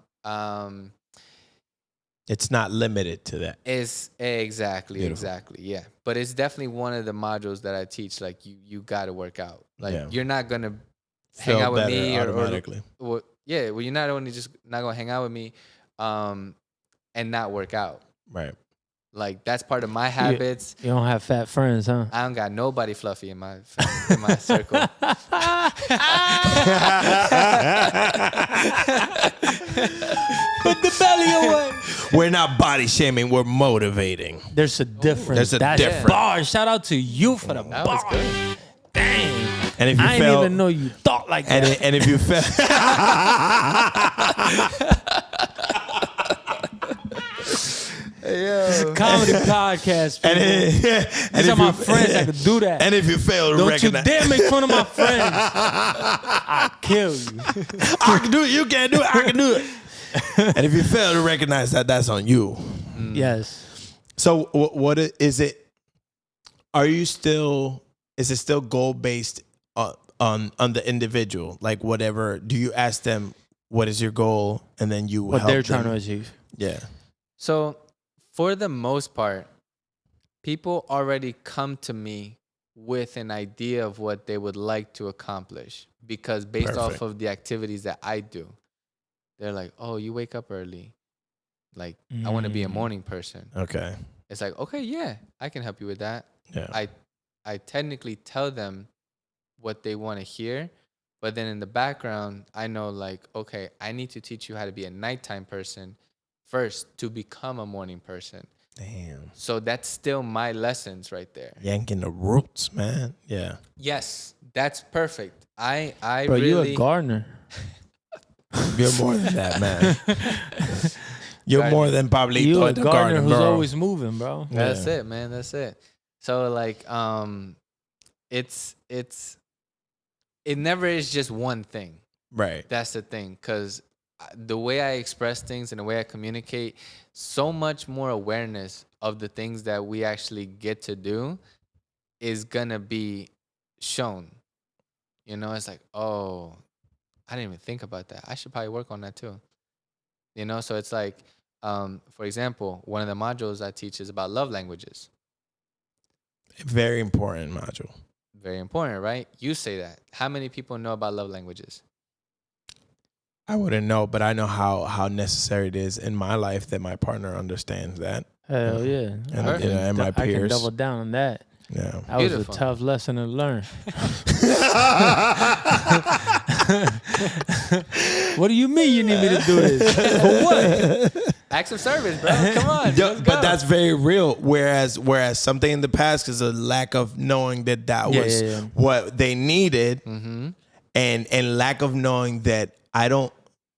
S1: It's not limited to that.
S4: It's exactly. Yeah. But it's definitely one of the modules that I teach. Like you got to work out. Like you're not going to hang out with me
S1: automatically.
S4: Well, you're not only just not going to hang out with me and not work out.
S1: Right.
S4: Like that's part of my habits.
S2: You don't have fat friends, huh?
S4: I don't got nobody fluffy in my circle.
S2: Put the belly away.
S1: We're not body shaming. We're motivating.
S2: There's a difference.
S1: There's a difference.
S2: Bar. Shout out to you for the bar.
S4: Was good.
S2: Dang.
S1: And if you
S2: I didn't even know you thought like that.
S1: And if you felt.
S2: It's a comedy podcast, people. These are my friends that could do that.
S1: And if you fail to recognize...
S2: Don't you dare make fun of my friends. I'll kill you.
S1: I can do it. You can't do it. I can do it. And if you fail to recognize that, that's on you.
S2: Yes.
S1: So what is it? Are you still... Is it still goal-based on the individual? Like whatever... Do you ask them, what is your goal? And then you
S2: what
S1: help
S2: they're
S1: them?
S2: trying to achieve.
S1: Yeah.
S4: So... For the most part, people already come to me with an idea of what they would like to accomplish because based off of the activities that I do, they're like, oh, you wake up early. Like, I want to be a morning person.
S1: Okay.
S4: It's like, okay, yeah, I can help you with that.
S1: Yeah.
S4: I technically tell them what they want to hear, but then in the background, I know like, okay, I need to teach you how to be a nighttime person first to become a morning person.
S1: Damn.
S4: So that's still my lessons right there.
S1: Yanking the roots, man. Yeah.
S4: Yes, that's perfect. I
S2: Bro,
S4: really...
S2: you a gardener.
S1: You're more than that, man. You're more than Pablito.
S2: You a
S1: the
S2: gardener who's
S1: bro.
S2: always moving, bro.
S4: That's it, man. That's it. So like, it never is just one thing.
S1: Right.
S4: That's the thing, because the way I express things and the way I communicate, so much more awareness of the things that we actually get to do is gonna be shown. It's like, oh, I didn't even think about that. I should probably work on that too. So it's like, for example, one of the modules I teach is about love languages.
S1: Very important module.
S4: Very important, right? You say that. How many people know about love languages?
S1: I wouldn't know, but I know how necessary it is in my life that my partner understands that.
S2: Hell yeah.
S1: And my peers.
S2: I can double down on that.
S1: Yeah.
S2: That was a tough lesson to learn. What do you mean you need me to do this? For what?
S4: Acts of service, bro. Come on.
S1: But that's very real. Whereas something in the past is a lack of knowing that was what they needed, and lack of knowing that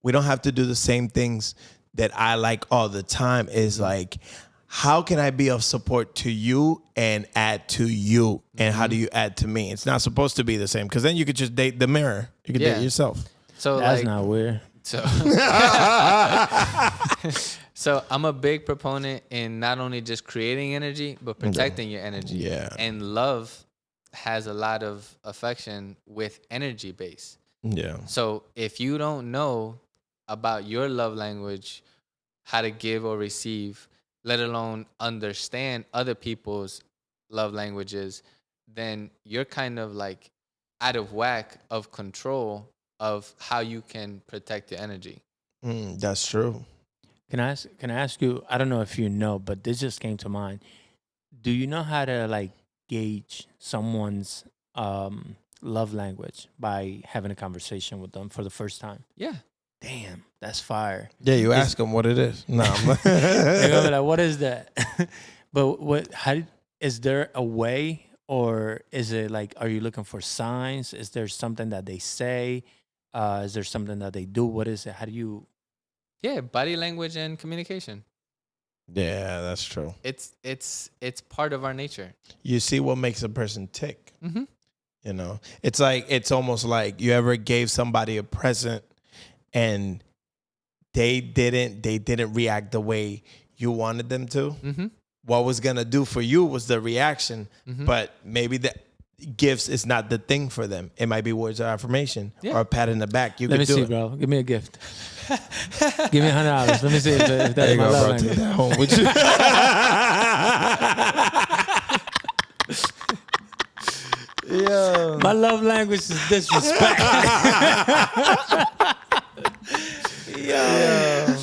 S1: we don't have to do the same things that I like all the time. Is like, how can I be of support to you and add to you? And how do you add to me? It's not supposed to be the same, because then you could just date the mirror. You could date yourself.
S4: So
S2: that's not weird.
S4: So I'm a big proponent in not only just creating energy, but protecting your energy.
S1: Yeah.
S4: And love has a lot of affection with energy base.
S1: Yeah.
S4: So if you don't know about your love language, how to give or receive, let alone understand other people's love languages, then you're kind of like out of whack of control of how you can protect your energy.
S1: That's true.
S2: Can I ask you, I don't know if you know, but this just came to mind. Do you know how to like gauge someone's love language by having a conversation with them for the first time?
S4: Yeah.
S2: Damn, that's fire.
S1: Yeah, you ask them what it is. No.
S2: They're gonna be like, what is that? But is there a way, or is it like, are you looking for signs? Is there something that they say? Is there something that they do? What is it? How do you?
S4: Yeah, body language and communication.
S1: Yeah, that's true.
S4: It's part of our nature.
S1: You see what makes a person tick.
S4: Mm-hmm.
S1: You know, it's almost like you ever gave somebody a present and they didn't react the way you wanted them to.
S4: Mm-hmm.
S1: What was gonna do for you was the reaction,
S4: Mm-hmm.
S1: but maybe the gifts is not the thing for them. It might be words of affirmation or a pat in the back.
S2: Let me see, bro. Give me a gift. Give me $100. Let me see if that's my love language.
S1: Take that home with you. Yeah.
S2: My love language is disrespect.
S1: Yeah.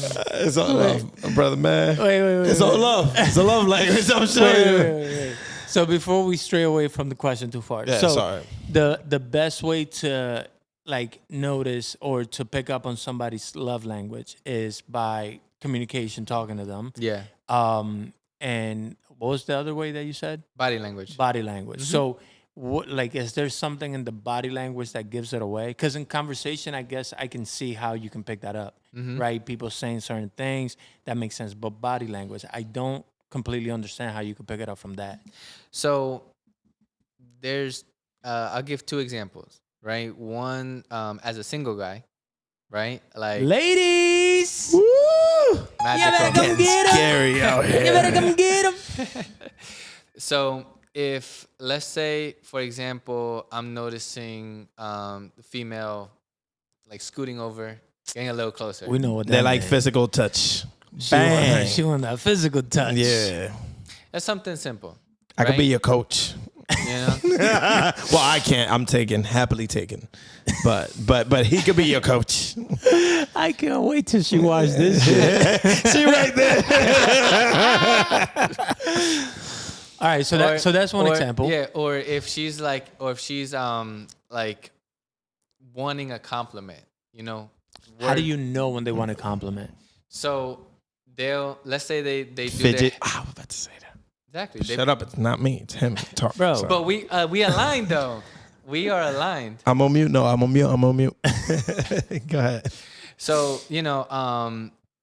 S1: It's all love, brother, man.
S2: Wait.
S1: It's all love. It's a love language, I'm sure.
S2: Wait. So before we stray away from the question too far.
S1: Yeah,
S2: so
S1: sorry.
S2: The best way to like notice or to pick up on somebody's love language is by communication, talking to them.
S4: Yeah.
S2: And what was the other way that you said?
S4: Body language.
S2: Body language. Mm-hmm. So like, is there something in the body language that gives it away? Because in conversation, I guess I can see how you can pick that up, right? People saying certain things, that makes sense. But body language, I don't completely understand how you could pick it up from that.
S4: So there's, I'll give 2 examples, right? One, as a single guy, right? Like
S2: ladies,
S1: Woo!
S4: magical.
S2: come get 'em.
S1: Scary out here.
S2: You better come get them.
S4: So if, let's say, for example, I'm noticing the female like scooting over, getting a little closer.
S2: We know what that
S1: They like
S2: means.
S1: physical touch.
S2: She want that physical touch.
S1: Yeah.
S4: That's something simple.
S1: I could
S4: right?
S1: be your coach.
S4: You know?
S1: Well, I can't. I'm happily taken. But he could be your coach.
S2: I can't wait till she watches this shit.
S1: She right there.
S2: All right, so that's one example.
S4: Yeah, or if she's like wanting a compliment, you know.
S2: How do you know when they want a compliment?
S4: So let's say they do
S1: Fidget. I was about to say that.
S4: Exactly.
S1: Shut up. It's not me. It's him. Talk.
S2: Bro.
S1: Sorry.
S4: But we aligned though. We are aligned.
S1: I'm on mute. No, I'm on mute. Go ahead.
S4: So, you know,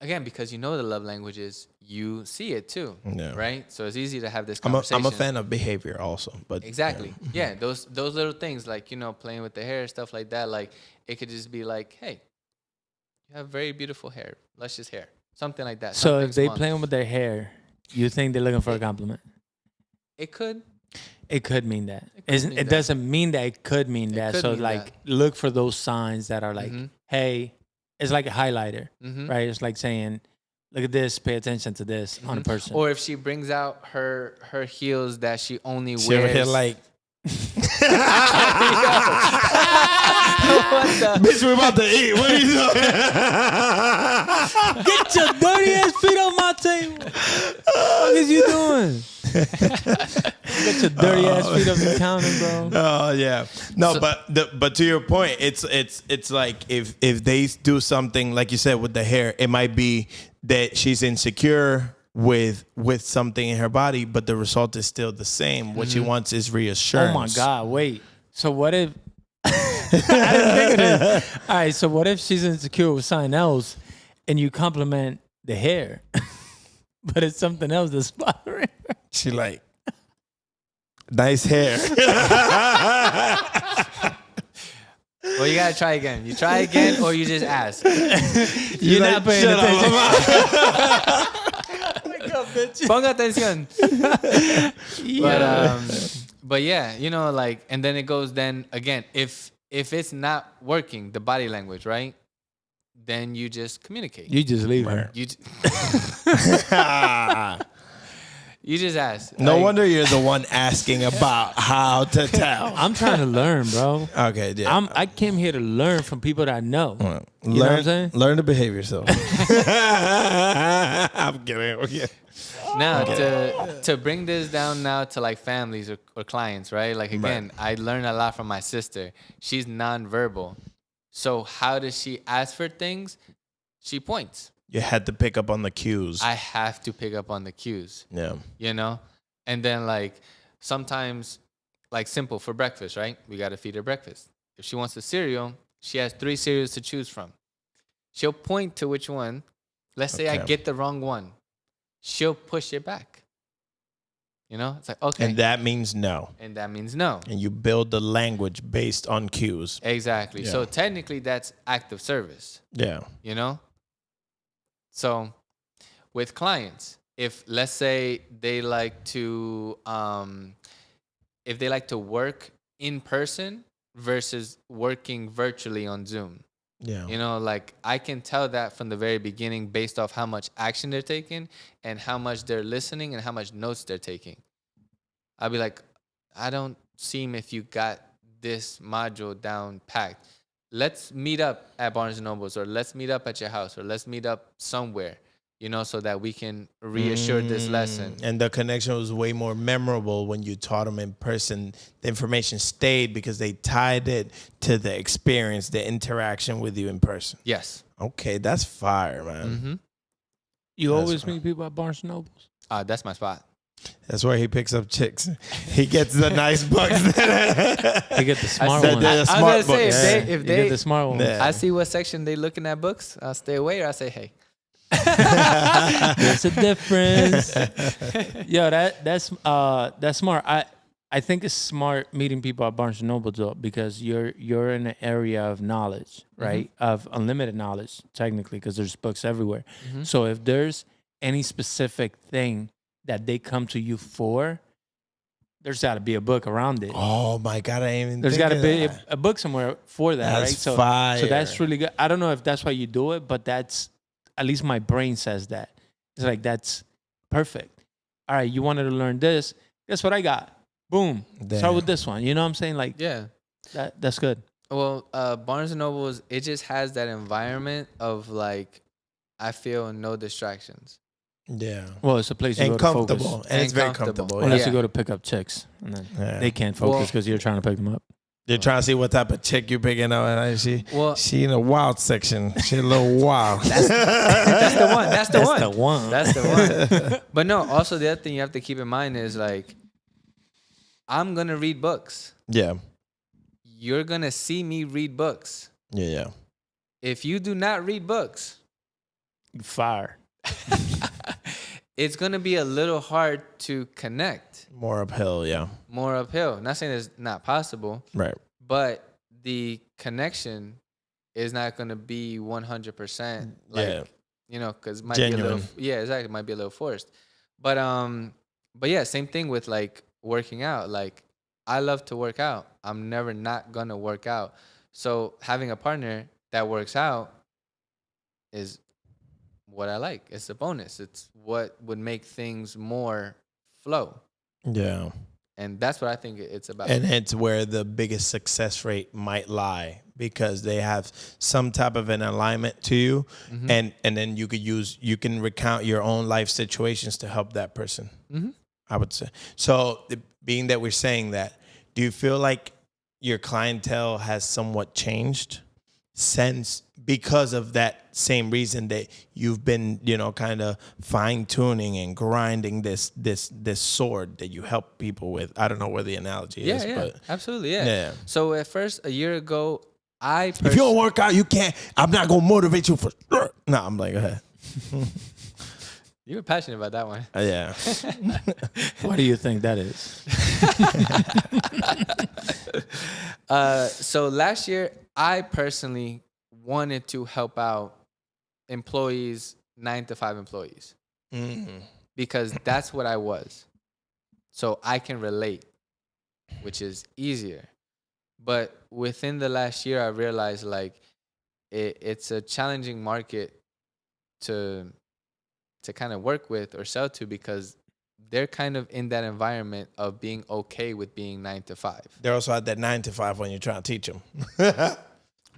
S4: again, because you know the love languages, you see it too, right? So it's easy to have this conversation.
S1: I'm a fan of behavior also, but
S4: exactly, yeah. Those little things like, you know, playing with the hair, stuff like that. Like it could just be like, hey, you have very beautiful hair, luscious hair, something like that.
S2: So if they playing with their hair, you think they're looking for a compliment?
S4: It could.
S2: It could mean that. It doesn't mean that. It could mean that. So like, look for those signs that are like, hey, it's like a highlighter, right? It's like saying, look at this, pay attention to this on a person.
S4: Or if she brings out her heels that she only wears.
S1: She ever hear like, bitch, we're about to eat. What are you doing?
S2: Get your dirty ass feet on my table. What is you doing? Get your dirty ass feet off the counter, bro.
S1: Oh yeah, no, so, but to your point, it's like if they do something like you said with the hair, it might be that she's insecure with something in her body, but the result is still the same. What she wants is reassurance.
S2: Oh my God, wait. So what if? I didn't think of this. All right, so what if she's insecure with something else, and you compliment the hair, but it's something else that's bothering her?
S1: She like, nice hair.
S4: Well, you gotta try again. You try again, or you just ask.
S2: You're not paying attention.
S4: Ponga atención.
S2: Yeah.
S4: But yeah, you know, like, and then it goes. Then again, if it's not working, the body language, right? Then you just communicate.
S2: You just leave her.
S4: You just ask.
S1: No wonder you're the one asking about how to tell.
S2: I'm trying to learn, bro.
S1: Okay, yeah.
S2: I came here to learn from people that I know. You
S1: know
S2: what I'm saying?
S1: Learn to behave yourself. I'm kidding. Okay.
S4: Now, to bring this down now to like families or clients, right? Like again, I learned a lot from my sister. She's nonverbal. So how does she ask for things? She points.
S1: You had to pick up on the cues.
S4: I have to pick up on the cues.
S1: Yeah.
S4: You know? And then like sometimes like simple for breakfast, right? We got to feed her breakfast. If she wants a cereal, she has 3 cereals to choose from. She'll point to which one. Let's say I get the wrong one. She'll push it back. You know, it's like, okay.
S1: And that means no.
S4: And that means no.
S1: And you build the language based on cues.
S4: Exactly.
S1: Yeah.
S4: So technically that's active service.
S1: Yeah.
S4: You know? So with clients, if let's say they like to if they like to work in person versus working virtually on Zoom.
S1: Yeah.
S4: You know, like I can tell that from the very beginning based off how much action they're taking and how much they're listening and how much notes they're taking. I'll be like, I don't seem if you got this module down packed. Let's meet up at Barnes & Nobles, or let's meet up at your house, or let's meet up somewhere, you know, so that we can reassure this lesson.
S1: And the connection was way more memorable when you taught them in person. The information stayed because they tied it to the experience, the interaction with you in person.
S4: Yes.
S1: Okay, that's fire, man.
S4: Mm-hmm.
S2: You always meet people at Barnes & Nobles?
S4: That's my spot.
S1: That's where he picks up chicks. He gets the nice books.
S2: He get the smart ones.
S1: The
S4: I
S1: smart
S4: was gonna
S1: books.
S4: say,
S2: You
S4: if
S2: get
S4: they
S2: the smart ones.
S1: Yeah.
S4: I see what section they looking at books, I'll stay away, or I say, hey.
S2: There's a difference. Yo, that's smart. I think it's smart meeting people at Barnes & Noble though, because you're in an area of knowledge, right? Of unlimited knowledge, technically, because there's books everywhere. So if there's any specific thing that they come to you for, there's got to be a book around it.
S1: Oh my God, I ain't even
S2: There's
S1: got to
S2: be a book somewhere for that,
S1: That's
S2: right? So,
S1: fire.
S2: so that's really good. I don't know if that's why you do it, but that's, at least my brain says that. It's like, that's perfect. All right, you wanted to learn this. Guess what I got? Boom. Start with this one. You know what I'm saying? Like,
S4: Yeah.
S2: that's good.
S4: Well, Barnes & Nobles, it just has that environment of like, I feel no distractions.
S1: Yeah.
S2: Well, it's a place you
S1: And
S2: go to
S1: comfortable.
S2: focus.
S1: And it's
S4: And
S1: very
S4: comfortable.
S1: comfortable.
S2: Unless
S1: Yeah.
S2: you go to pick up chicks, and then
S1: Yeah.
S2: they can't focus because you're trying to pick them up.
S1: You're trying to see what type of chick you're picking up. And she in the wild section. She a little wild.
S4: That's the one. That's the one.
S2: The one.
S4: That's the one. But no, also the other thing you have to keep in mind is like, I'm going to read books.
S1: Yeah.
S4: You're going to see me read books.
S1: Yeah.
S4: If you do not read books,
S2: Fire.
S4: it's going to be a little hard to connect.
S1: More uphill. Yeah.
S4: More uphill. Not saying it's not possible,
S1: Right.
S4: but the connection is not going to be 100%. Like,
S1: Yeah.
S4: you know, because it might
S1: Genuine.
S4: be a little, yeah, exactly. It might be a little forced. But yeah, same thing with like working out. Like, I love to work out. I'm never not going to work out. So having a partner that works out is what I like. It's a bonus. It's what would make things more flow.
S1: Yeah.
S4: And that's what I think it's about.
S1: And it's where the biggest success rate might lie, because they have some type of an alignment to you. And then you can recount your own life situations to help that person. I would say. So being that we're saying that, do you feel like your clientele has somewhat changed since, because of that same reason that you've been, you know, kind of fine tuning and grinding this sword that you help people with? I don't know where the analogy is, but
S4: absolutely, yeah.
S1: Yeah.
S4: So at first, a year ago,
S1: if you don't work out, you can't. I'm not gonna motivate you for sure. No, I'm like, go ahead.
S4: You were passionate about that one.
S1: Yeah.
S2: What do you think that is?
S4: So last year, I personally wanted to help out employees, 9-to-5 employees, because that's what I was. So I can relate, which is easier. But within the last year, I realized like it's a challenging market to kind of work with or sell to, because they're kind of in that environment of being okay with being 9-to-5.
S1: They're also at that 9-to-5 when you're trying to teach them.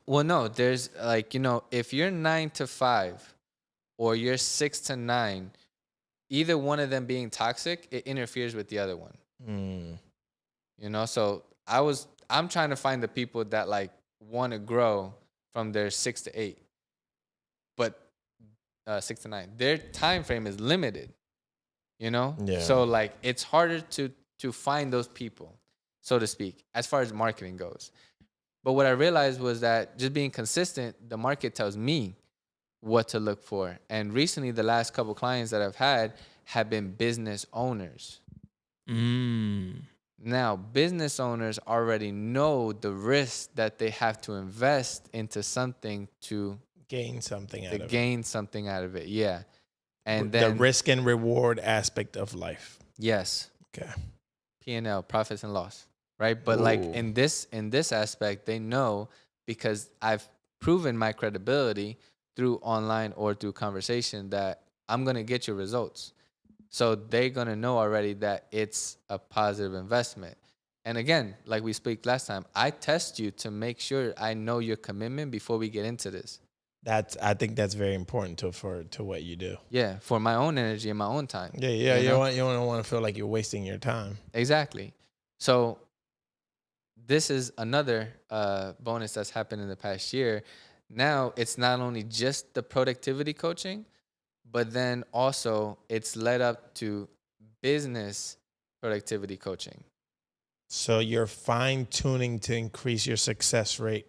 S4: Well, no, there's like, you know, if you're 9-to-5 or you're 6-to-9, either one of them being toxic, it interferes with the other one. You know, so I'm trying to find the people that like want to grow from their 6-to-8, but 6-to-9. Their time frame is limited, you know?
S1: Yeah.
S4: So like it's harder to find those people, so to speak, as far as marketing goes. But what I realized was that just being consistent, the market tells me what to look for. And recently, the last couple clients that I've had have been business owners. Now, business owners already know the risk that they have to invest into something to
S1: gain something
S4: out of it. Yeah. And
S1: the
S4: then
S1: risk and reward aspect of life.
S4: Yes.
S1: Okay.
S4: P&L, profits and loss, right? But like in this aspect, they know because I've proven my credibility through online or through conversation that I'm going to get you results. So they're going to know already that it's a positive investment. And again, like we spoke last time, I test you to make sure I know your commitment before we get into this.
S1: I think that's very important to what you do.
S4: Yeah, for my own energy and my own time.
S1: Yeah. You don't want to feel like you're wasting your time.
S4: Exactly. So this is another bonus that's happened in the past year. Now it's not only just the productivity coaching, but then also it's led up to business productivity coaching.
S1: So you're fine tuning to increase your success rate.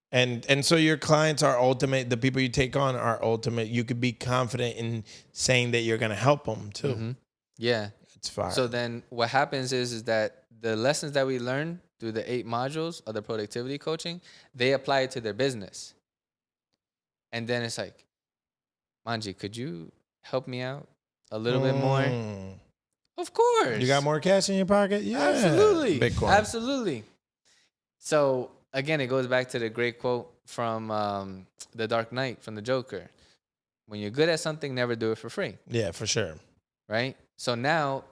S1: And so your clients are ultimate. The people you take on are ultimate. You could be confident in saying that you're going to help them too.
S4: Mm-hmm. Yeah.
S1: It's fine.
S4: So then what happens is that the lessons that we learn through the 8 modules of the productivity coaching, they apply it to their business. And then it's like, Monge, could you help me out a little bit more? Of course.
S1: You got more cash in your pocket? Yeah.
S4: Absolutely.
S1: Bitcoin.
S4: Absolutely. So again, it goes back to the great quote from The Dark Knight from the Joker. When you're good at something, never do it for free.
S1: Yeah, for sure.
S4: Right? So now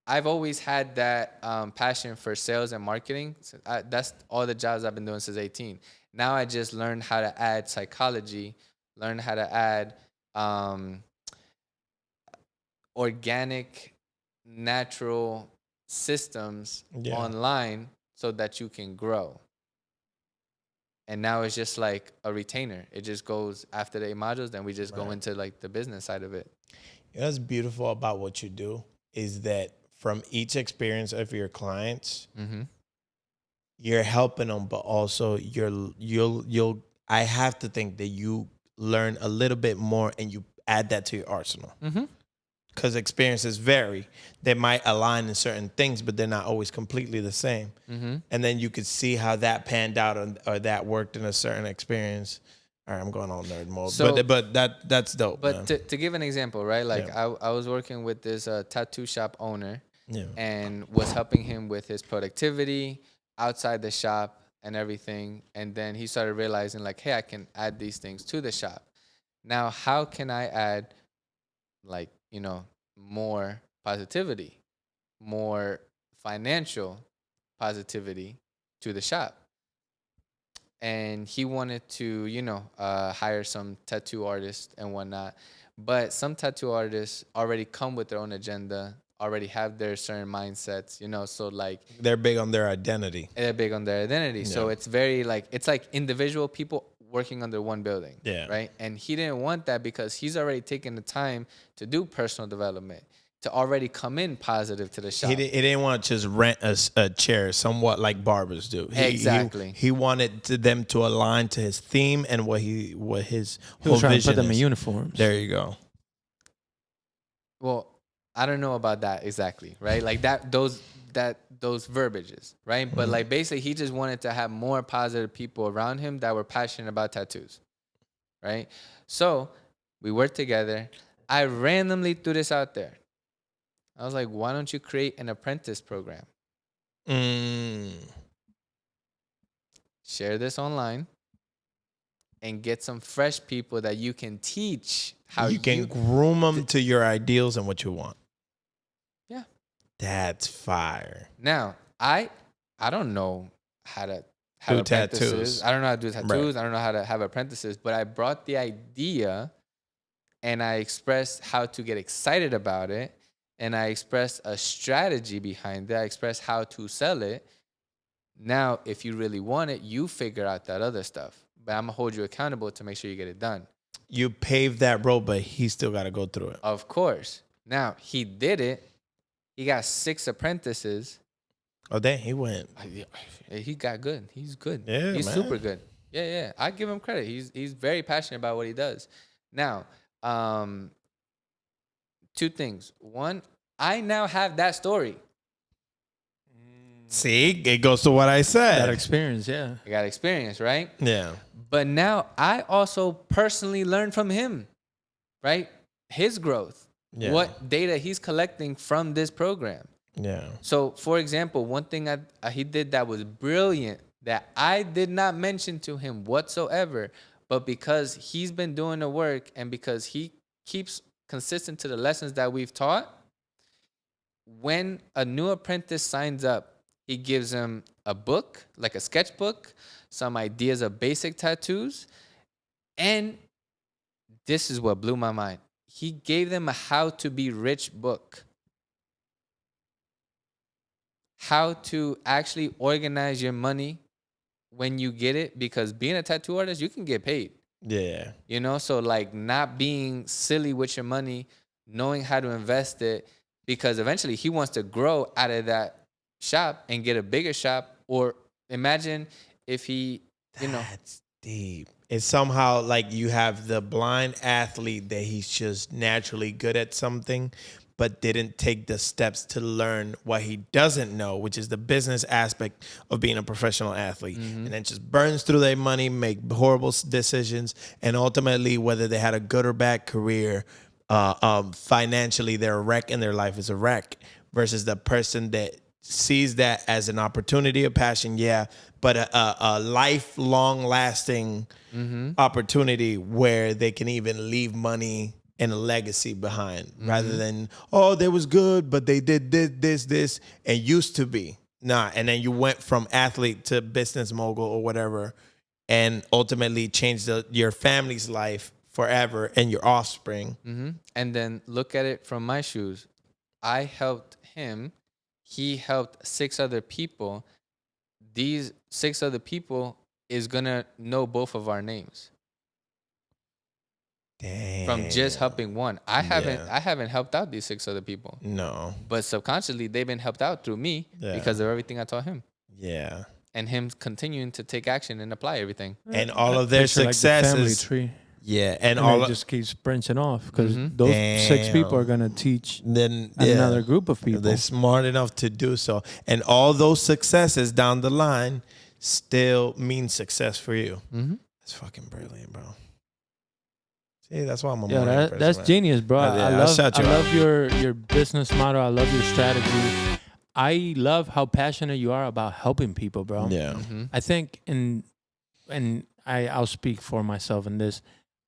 S4: I've always had that passion for sales and marketing. So that's all the jobs I've been doing since 18. Now I just learned how to add psychology, learn how to add organic, natural systems online so that you can grow. And now it's just like a retainer. It just goes after the 8 modules, then we just go into like the business side of it.
S1: You know what's beautiful about what you do is that from each experience of your clients, you're helping them, but also you'll I have to think that you learn a little bit more and you add that to your arsenal. Because experiences vary. They might align in certain things, but they're not always completely the same. And then you could see how that panned out or that worked in a certain experience. All right, I'm going on nerd mode. So, but that's dope.
S4: But to give an example, right? Like I was working with this tattoo shop owner and was helping him with his productivity outside the shop and everything. And then he started realizing like, hey, I can add these things to the shop. Now, how can I add like, more positivity, more financial positivity to the shop? And he wanted to, hire some tattoo artists and whatnot. But some tattoo artists already come with their own agenda, already have their certain mindsets, so like...
S1: They're big on their identity.
S4: Yeah. So it's very like, it's like individual people working under one building. Yeah. Right. And he didn't want that because he's already taken the time to do personal development, to already come in positive to the shop.
S1: He didn't want to just rent a chair, somewhat like barbers do.
S4: Exactly.
S1: He wanted them to align to his theme and what his
S2: he
S1: whole
S2: was trying
S1: vision
S2: to put them
S1: is.
S2: in uniforms.
S1: There you go.
S4: Well, I don't know about that exactly, right? Like those verbiages, right? But like basically he just wanted to have more positive people around him that were passionate about tattoos, right? So we worked together. I randomly threw this out there. I was like, why don't you create an apprentice program? Share this online and get some fresh people that you can teach how
S1: you can groom them to your ideals and what you want.
S4: Yeah.
S1: That's fire.
S4: Now, I don't know how to
S1: do
S4: apprentices.
S1: Tattoos.
S4: I don't know how to do tattoos.
S1: Right.
S4: I don't know how to have apprentices, but I brought the idea and I expressed how to get excited about it. And I expressed a strategy behind it. I expressed how to sell it. Now, if you really want it, you figure out that other stuff. But I'm going to hold you accountable to make sure you get it done.
S1: You paved that road, but he still got to go through it.
S4: Of course. Now, he did it. He got 6 apprentices.
S1: Oh, dang, he went.
S4: He got good. He's good.
S1: Yeah,
S4: he's
S1: man.
S4: super good. Yeah. I give him credit. He's very passionate about what he does. Now, 2 things. One, I now have that story.
S1: See, it goes to what I said.
S2: That experience, yeah.
S4: I got experience, right?
S1: Yeah.
S4: But now I also personally learned from him, right? His growth, what data he's collecting from this program.
S1: Yeah.
S4: So, for example, one thing he did that was brilliant that I did not mention to him whatsoever, but because he's been doing the work and because he keeps consistent to the lessons that we've taught, when a new apprentice signs up, he gives them a book, like a sketchbook, some ideas of basic tattoos, and this is what blew my mind. He gave them a how to be rich book. How to actually organize your money when you get it, because being a tattoo artist, you can get paid.
S1: Yeah.
S4: You know, so like not being silly with your money, knowing how to invest it, because eventually he wants to grow out of that shop and get a bigger shop. Or imagine if he,
S1: That's deep. It's somehow like you have the blind athlete that he's just naturally good at something, but didn't take the steps to learn what he doesn't know, which is the business aspect of being a professional athlete. And then just burns through their money, make horrible decisions, and ultimately, whether they had a good or bad career, financially, they're a wreck and their life is a wreck, versus the person that sees that as an opportunity, a passion, but a lifelong lasting opportunity where they can even leave money and a legacy behind, rather than, they was good, but they did this, and used to be. Nah, and then you went from athlete to business mogul or whatever, and ultimately changed your family's life forever and your offspring.
S4: And then look at it from my shoes. I helped him. He helped 6 other people. These 6 other people is going to know both of our names.
S1: Damn.
S4: From just helping one. I haven't helped out these 6 other people.
S1: No.
S4: But subconsciously, they've been helped out through me because of everything I taught him.
S1: Yeah.
S4: And him continuing to take action and apply everything.
S1: And all of their successes.
S2: Like the family tree.
S1: Yeah,
S2: and all it just keeps branching off, because those 6 people are gonna teach another group of people.
S1: They're smart enough to do so, and all those successes down the line still mean success for you. That's fucking brilliant, bro. See, that's why I'm a morning person,
S2: that's
S1: man.
S2: genius, bro. I love your business model. I love your strategy. I love how passionate you are about helping people, bro.
S1: Yeah,
S2: I think, I'll speak for myself in this.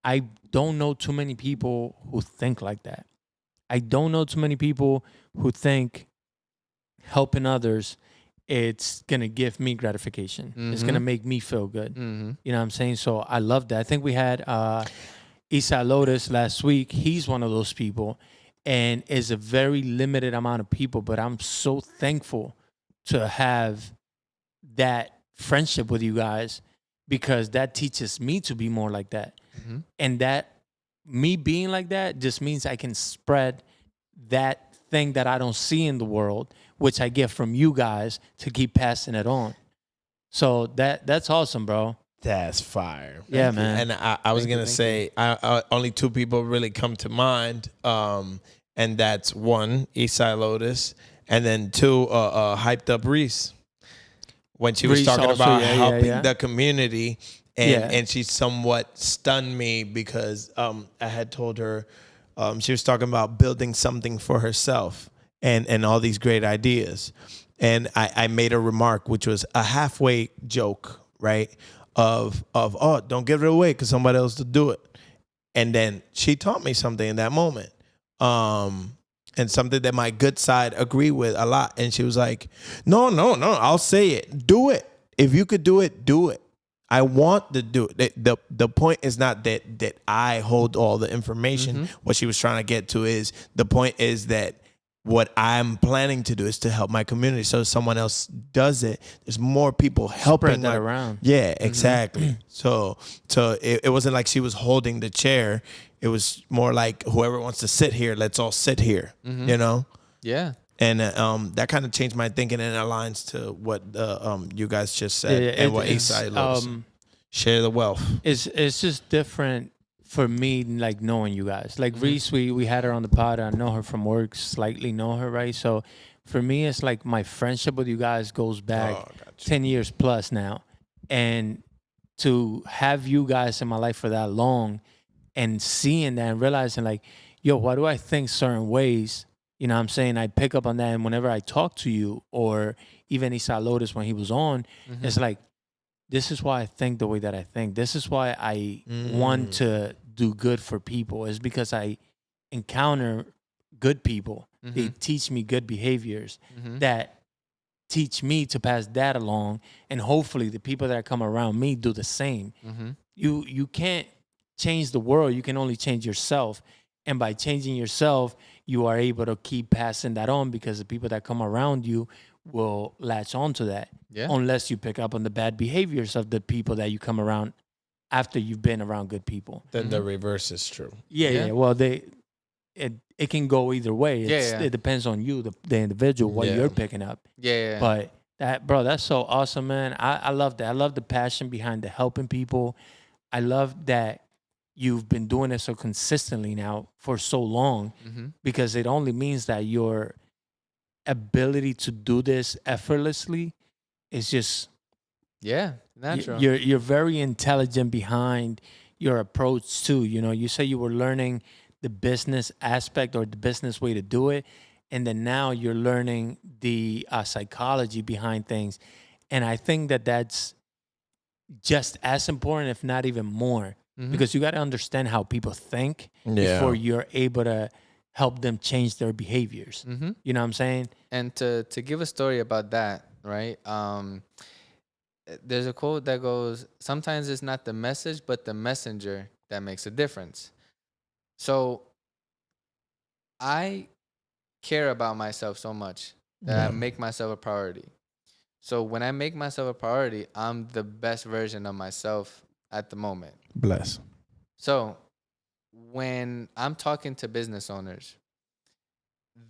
S2: I don't know too many people who think like that. I don't know too many people who think helping others, it's going to give me gratification. It's going to make me feel good. You know what I'm saying? So I love that. I think we had Isai Lotus last week. He's one of those people, and it's a very limited amount of people, but I'm so thankful to have that friendship with you guys, because that teaches me to be more like that. And that me being like that just means I can spread that thing that I don't see in the world, which I get from you guys, to keep passing it on. So that's awesome, bro.
S1: that's fire.
S2: Yeah, man.
S1: And I was gonna say, only 2 people really come to mind, and that's 1, Isai Lotus, and then 2, hyped up Reese, when she was talking
S2: also,
S1: about
S2: yeah,
S1: helping the community. And she somewhat stunned me because I had told her she was talking about building something for herself and all these great ideas. And I made a remark, which was a halfway joke, right? Of don't give it away because somebody else will do it. And then she taught me something in that moment. And something that my good side agreed with a lot. And she was like, no, I'll say it. Do it. If you could do it, do it. I want to do it. The point is not that I hold all the information. What she was trying to get to is, the point is that what I'm planning to do is to help my community. So if someone else does it, there's more people helping.
S2: Spread that around.
S1: Yeah, exactly. So it wasn't like she was holding the chair. It was more like, whoever wants to sit here, let's all sit here, you know?
S4: Yeah.
S1: And that kind of changed my thinking, and aligns to what you guys just said, and what Isai loves. Share the wealth.
S2: It's just different for me, like, knowing you guys. Like Reese, we had her on the pod. I know her from work, slightly know her, right? So for me, it's like my friendship with you guys goes back 10 years plus now. And to have you guys in my life for that long and seeing that and realizing like, yo, why do I think certain ways? You know what I'm saying? I pick up on that. And whenever I talk to you or even Isa Lotus when he was on, it's like, this is why I think the way that I think. This is why I want to do good for people. Is because I encounter good people. They teach me good behaviors that teach me to pass that along, and hopefully the people that come around me do the same. You can't change the world. You can only change yourself. And by changing yourself, you are able to keep passing that on because the people that come around you will latch on to that. Unless you pick up on the bad behaviors of the people that you come around after you've been around good people.
S1: Then the reverse is true.
S2: Yeah. Well, it can go either way. It depends on you, the individual, what you're picking up. But that's so awesome, man. I love that. I love the passion behind the helping people. I love that you've been doing it so consistently now for so long, because it only means that your ability to do this effortlessly is just
S4: natural.
S2: You're very intelligent behind your approach too. You know, you say you were learning the business aspect or the business way to do it, and then now you're learning the psychology behind things. And I think that that's just as important, if not even more, because you got to understand how people think before you're able to help them change their behaviors. You know what I'm saying?
S4: And to give a story about that, right? There's a quote that goes, sometimes it's not the message, but the messenger that makes a difference. So I care about myself so much that I make myself a priority. So when I make myself a priority, I'm the best version of myself at the moment.
S1: Bless.
S4: So when I'm talking to business owners,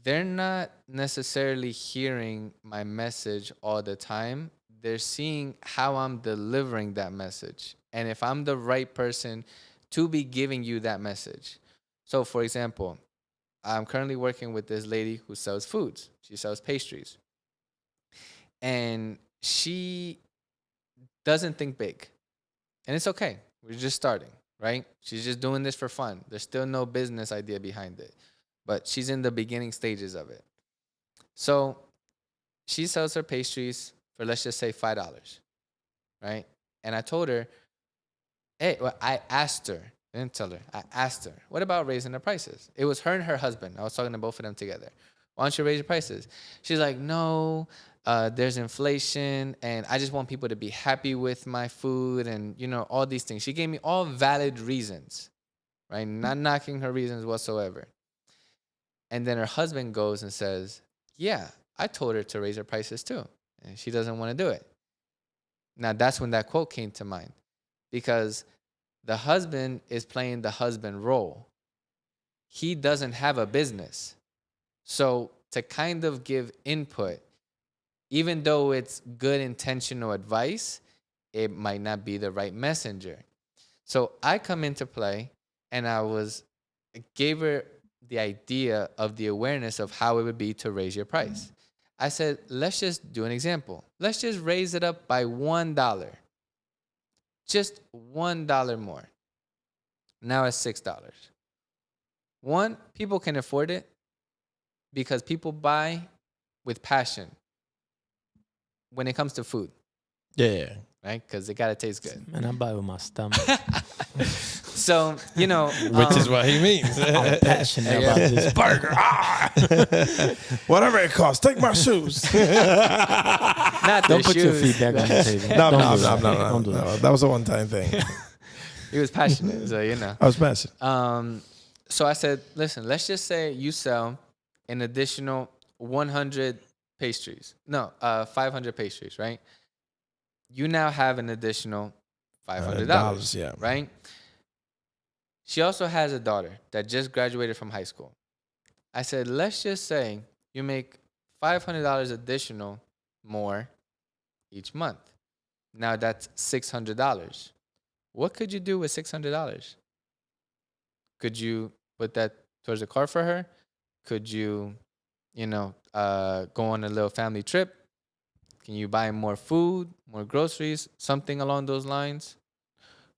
S4: they're not necessarily hearing my message all the time. They're seeing how I'm delivering that message, and if I'm the right person to be giving you that message. So, for example, I'm currently working with this lady who sells foods. She sells pastries. And she doesn't think big. And it's okay. We're just starting, right? She's just doing this for fun. There's still no business idea behind it. But she's in the beginning stages of it. So she sells her pastries for, let's just say, $5, right? And I told her, I asked her, I didn't tell her, I asked her, what about raising the prices? It was her and her husband. I was talking to both of them together. Why don't you raise your prices? She's like, no, there's inflation, and I just want people to be happy with my food, and, you know, all these things. She gave me all valid reasons, right? Not knocking her reasons whatsoever. And then her husband goes and says, yeah, I told her to raise her prices too, and she doesn't want to do it. Now, that's when that quote came to mind, because the husband is playing the husband role. He doesn't have a business. So to kind of give input, even though it's good intentional advice, it might not be the right messenger. So I come into play, and I gave her the idea of the awareness of how it would be to raise your price. I said, let's just do an example. Let's just raise it up by $1. Just $1 more. Now it's $6. One, people can afford it because people buy with passion when it comes to food.
S1: Yeah.
S4: Right? Because it got to taste good.
S2: Man, I buy with my stomach.
S4: So, you know.
S1: Which is what he means.
S2: I'm passionate about this burger.
S1: Whatever it costs, take my shoes.
S2: Don't put your feet back on the table.
S1: No. That was a one-time thing.
S4: He was passionate, so, you know.
S1: I was passionate.
S4: So I said, listen, let's just say you sell an additional 100 pastries. No, 500 pastries, right? You now have an additional $500, right? She also has a daughter that just graduated from high school. I said, let's just say you make $500 additional more each month. Now that's $600. What could you do with $600? Could you put that towards a car for her? Could you, go on a little family trip? Can you buy more food, more groceries, something along those lines?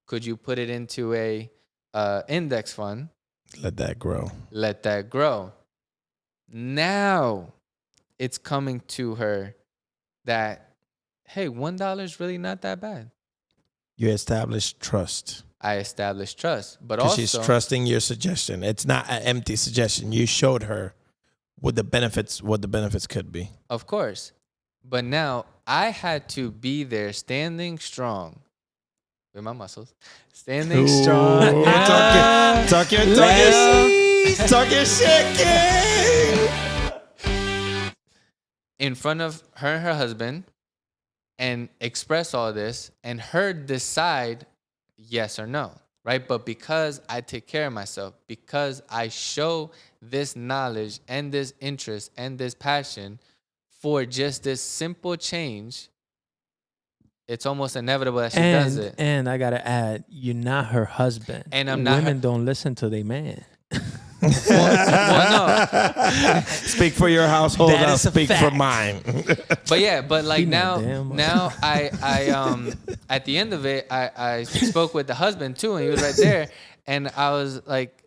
S4: Could you put it into a index fund?
S1: Let that grow.
S4: Let that grow. Now it's coming to her that, hey, $1 is really not that bad.
S1: You establish trust.
S4: I established trust, but
S1: because
S4: also
S1: she's trusting your suggestion. It's not an empty suggestion. You showed her what the benefits could be.
S4: Of course. But now I had to be there standing strong with my muscles. Standing strong.
S1: Talk your shit, King.
S4: In front of her and her husband and express all this and her decide yes or no, right? But because I take care of myself, because I show this knowledge and this interest and this passion for just this simple change, it's almost inevitable that she does it.
S2: And I gotta add, you're not her husband.
S4: And I'm not.
S2: Women don't listen to their man.
S4: well, no.
S1: Speak for your household.
S2: That
S1: I'll
S2: is a
S1: speak for
S2: fact.
S1: mine.
S4: But like now I at the end of it, I spoke with the husband too, and he was right there, and I was like,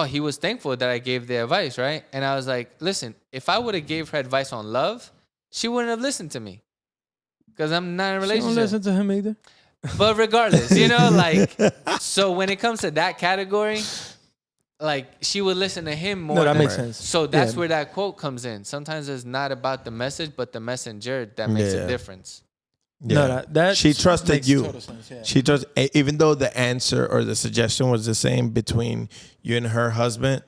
S4: he was thankful that I gave the advice, right? And I was like, listen, if I would have gave her advice on love, she wouldn't have listened to me, because I'm not in a relationship.
S2: She don't listen to him either.
S4: But regardless, so when it comes to that category, like, she would listen to him more.
S2: No, that makes sense.
S4: So that's where that quote comes in. Sometimes it's not about the message, but the messenger that makes a difference.
S1: Yeah.
S2: No,
S1: she trusted you.
S2: Sense, yeah.
S1: She trusted, even though the answer or the suggestion was the same between you and her husband,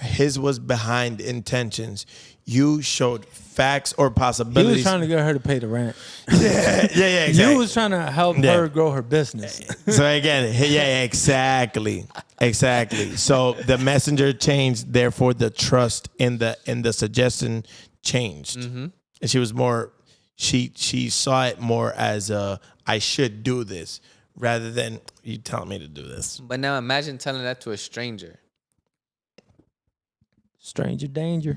S1: his was behind intentions. You showed facts or possibilities.
S2: He was trying to get her to pay the rent.
S1: Yeah, exactly.
S2: You was trying to help her grow her business.
S1: So again, exactly. So the messenger changed, therefore the trust in the suggestion changed. Mm-hmm. And she was more, she saw it more as I should do this rather than you telling me to do this.
S4: But now imagine telling that to a stranger.
S2: Stranger danger.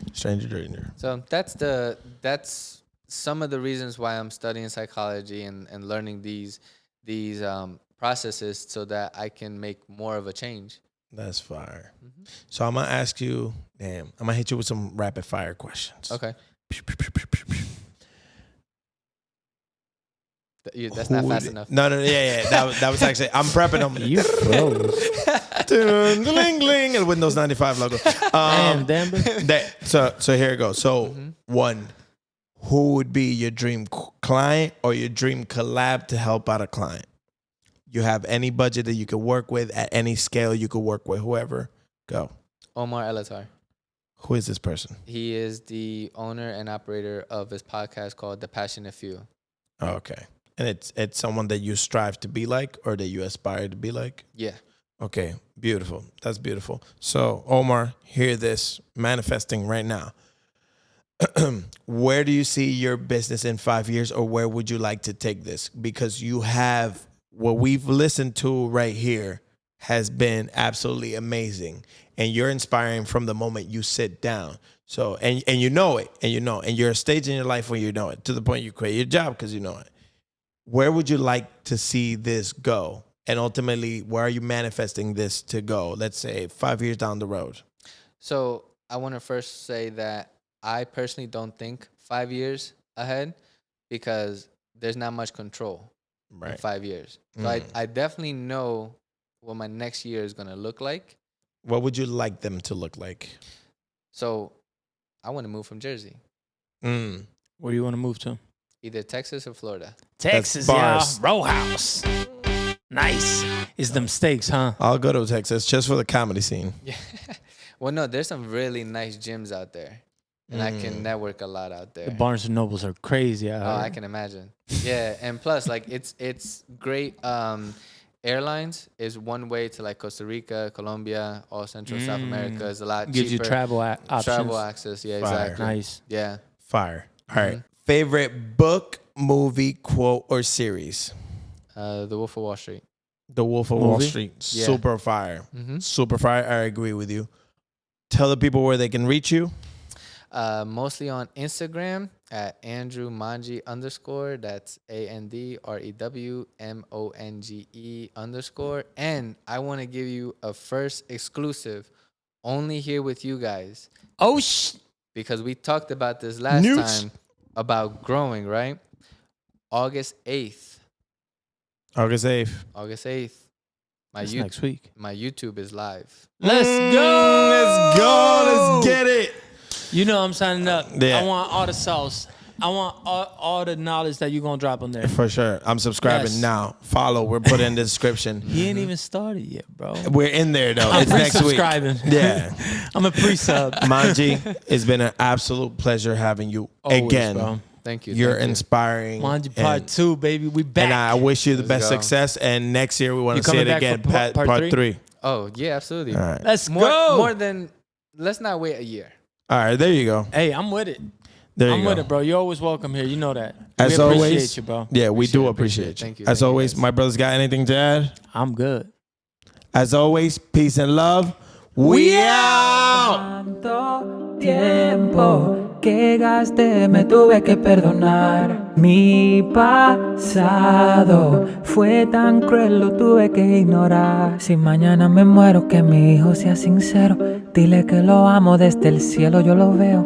S4: So that's some of the reasons why I'm studying psychology and learning these processes so that I can make more of a change.
S1: That's fire. Mm-hmm. So I'm gonna ask you, I'm gonna hit you with some rapid fire questions.
S4: Okay. That's not fast enough.
S1: No, yeah. That was actually, I'm prepping them.
S2: You froze.
S1: Ding, and Windows 95 logo. So here it goes. So one, who would be your dream client or your dream collab to help out a client? You have any budget that you could work with at any scale you could work with, whoever. Go.
S4: Omar Elatar.
S1: Who is this person?
S4: He is the owner and operator of his podcast called The Passionate Few.
S1: Oh, okay. And it's someone that you strive to be like or that you aspire to be like?
S4: Yeah.
S1: Okay, beautiful. That's beautiful. So, Omar, hear this manifesting right now. Where do you see your business in 5 years, or where would you like to take this? Because you have, what we've listened to right here has been absolutely amazing. And you're inspiring from the moment you sit down. So, and you know it, and you're a stage in your life where you know it, to the point you quit your job because you know it. Where would you like to see this go? And ultimately, where are you manifesting this to go? Let's say 5 years down the road. So
S4: I want to first say that I personally don't think 5 years ahead, because there's not much control in 5 years. So I definitely know what my next year is going to look like.
S1: What would you like them to look like?
S4: So I want to move from Jersey.
S2: Where do you want to move to?
S4: Either Texas or Florida.
S2: Texas, y'all. Row house. Nice. It's them steaks, huh?
S1: I'll go to Texas just for the comedy scene.
S4: Yeah. Well, no, there's some really nice gyms out there. And I can network a lot out there.
S2: The Barnes and Nobles are crazy.
S4: I can imagine. Yeah, and plus, like, it's great. Airlines is one way to, like, Costa Rica, Colombia, all Central South America is a lot
S2: Gives
S4: cheaper.
S2: you travel options.
S4: Travel access, yeah,
S1: Fire.
S4: exactly.
S2: Nice.
S4: Yeah.
S1: Fire. All right. Favorite book, movie, quote, or series?
S4: The Wolf of Wall Street.
S1: The Wolf of Wall Street.
S4: Yeah.
S1: Super fire. Super fire. I agree with you. Tell the people where they can reach you.
S4: Mostly on Instagram at Andrew Monge _. That's ANDREWMONGE _. And I want to give you a first exclusive only here with you guys.
S2: Oh,
S4: because we talked about this last time about growing, right? August 8th.
S1: August 8th.
S4: August 8th.
S2: Next week.
S4: My YouTube is live.
S2: Let's go.
S1: Let's go. Let's get it.
S2: You know I'm signing up.
S1: Yeah.
S2: I want all the sauce. I want all the knowledge that you're going to drop on there.
S1: For sure. I'm subscribing now. Follow. We're put in the description.
S2: He ain't even started yet, bro.
S1: We're in there, though.
S2: I'm
S1: It's next week.
S2: subscribing.
S1: Yeah.
S2: I'm a pre-sub.
S1: Monge, it's been an absolute pleasure having you
S2: Always,
S1: again.
S2: bro.
S4: Thank you.
S1: You're inspiring.
S2: Monge part 2, baby. We back.
S1: And I wish you the best
S4: go.
S1: success. And next year we want
S2: You
S1: to see it
S2: coming back
S1: again.
S2: for part 3?
S4: Oh, yeah, absolutely.
S1: All right.
S2: Let's go.
S4: More than, let's not wait a year.
S1: All right. There you go.
S2: Hey, I'm with it.
S1: There you
S2: I'm
S1: go.
S2: with it, bro. You're always welcome here. You know that.
S1: As
S2: we
S1: always,
S2: appreciate you, bro.
S1: Yeah, we do appreciate you.
S4: Thank you.
S1: As
S4: Thank you,
S1: always,
S4: guys.
S1: my brothers got anything to add?
S2: I'm good.
S1: As always, peace and love. We out.
S3: Tanto tiempo que gasté, me tuve que perdonar. Mi pasado fue tan cruel, lo tuve que ignorar. Si mañana me muero, que mi hijo sea sincero. Dile que lo amo desde el cielo, yo lo veo.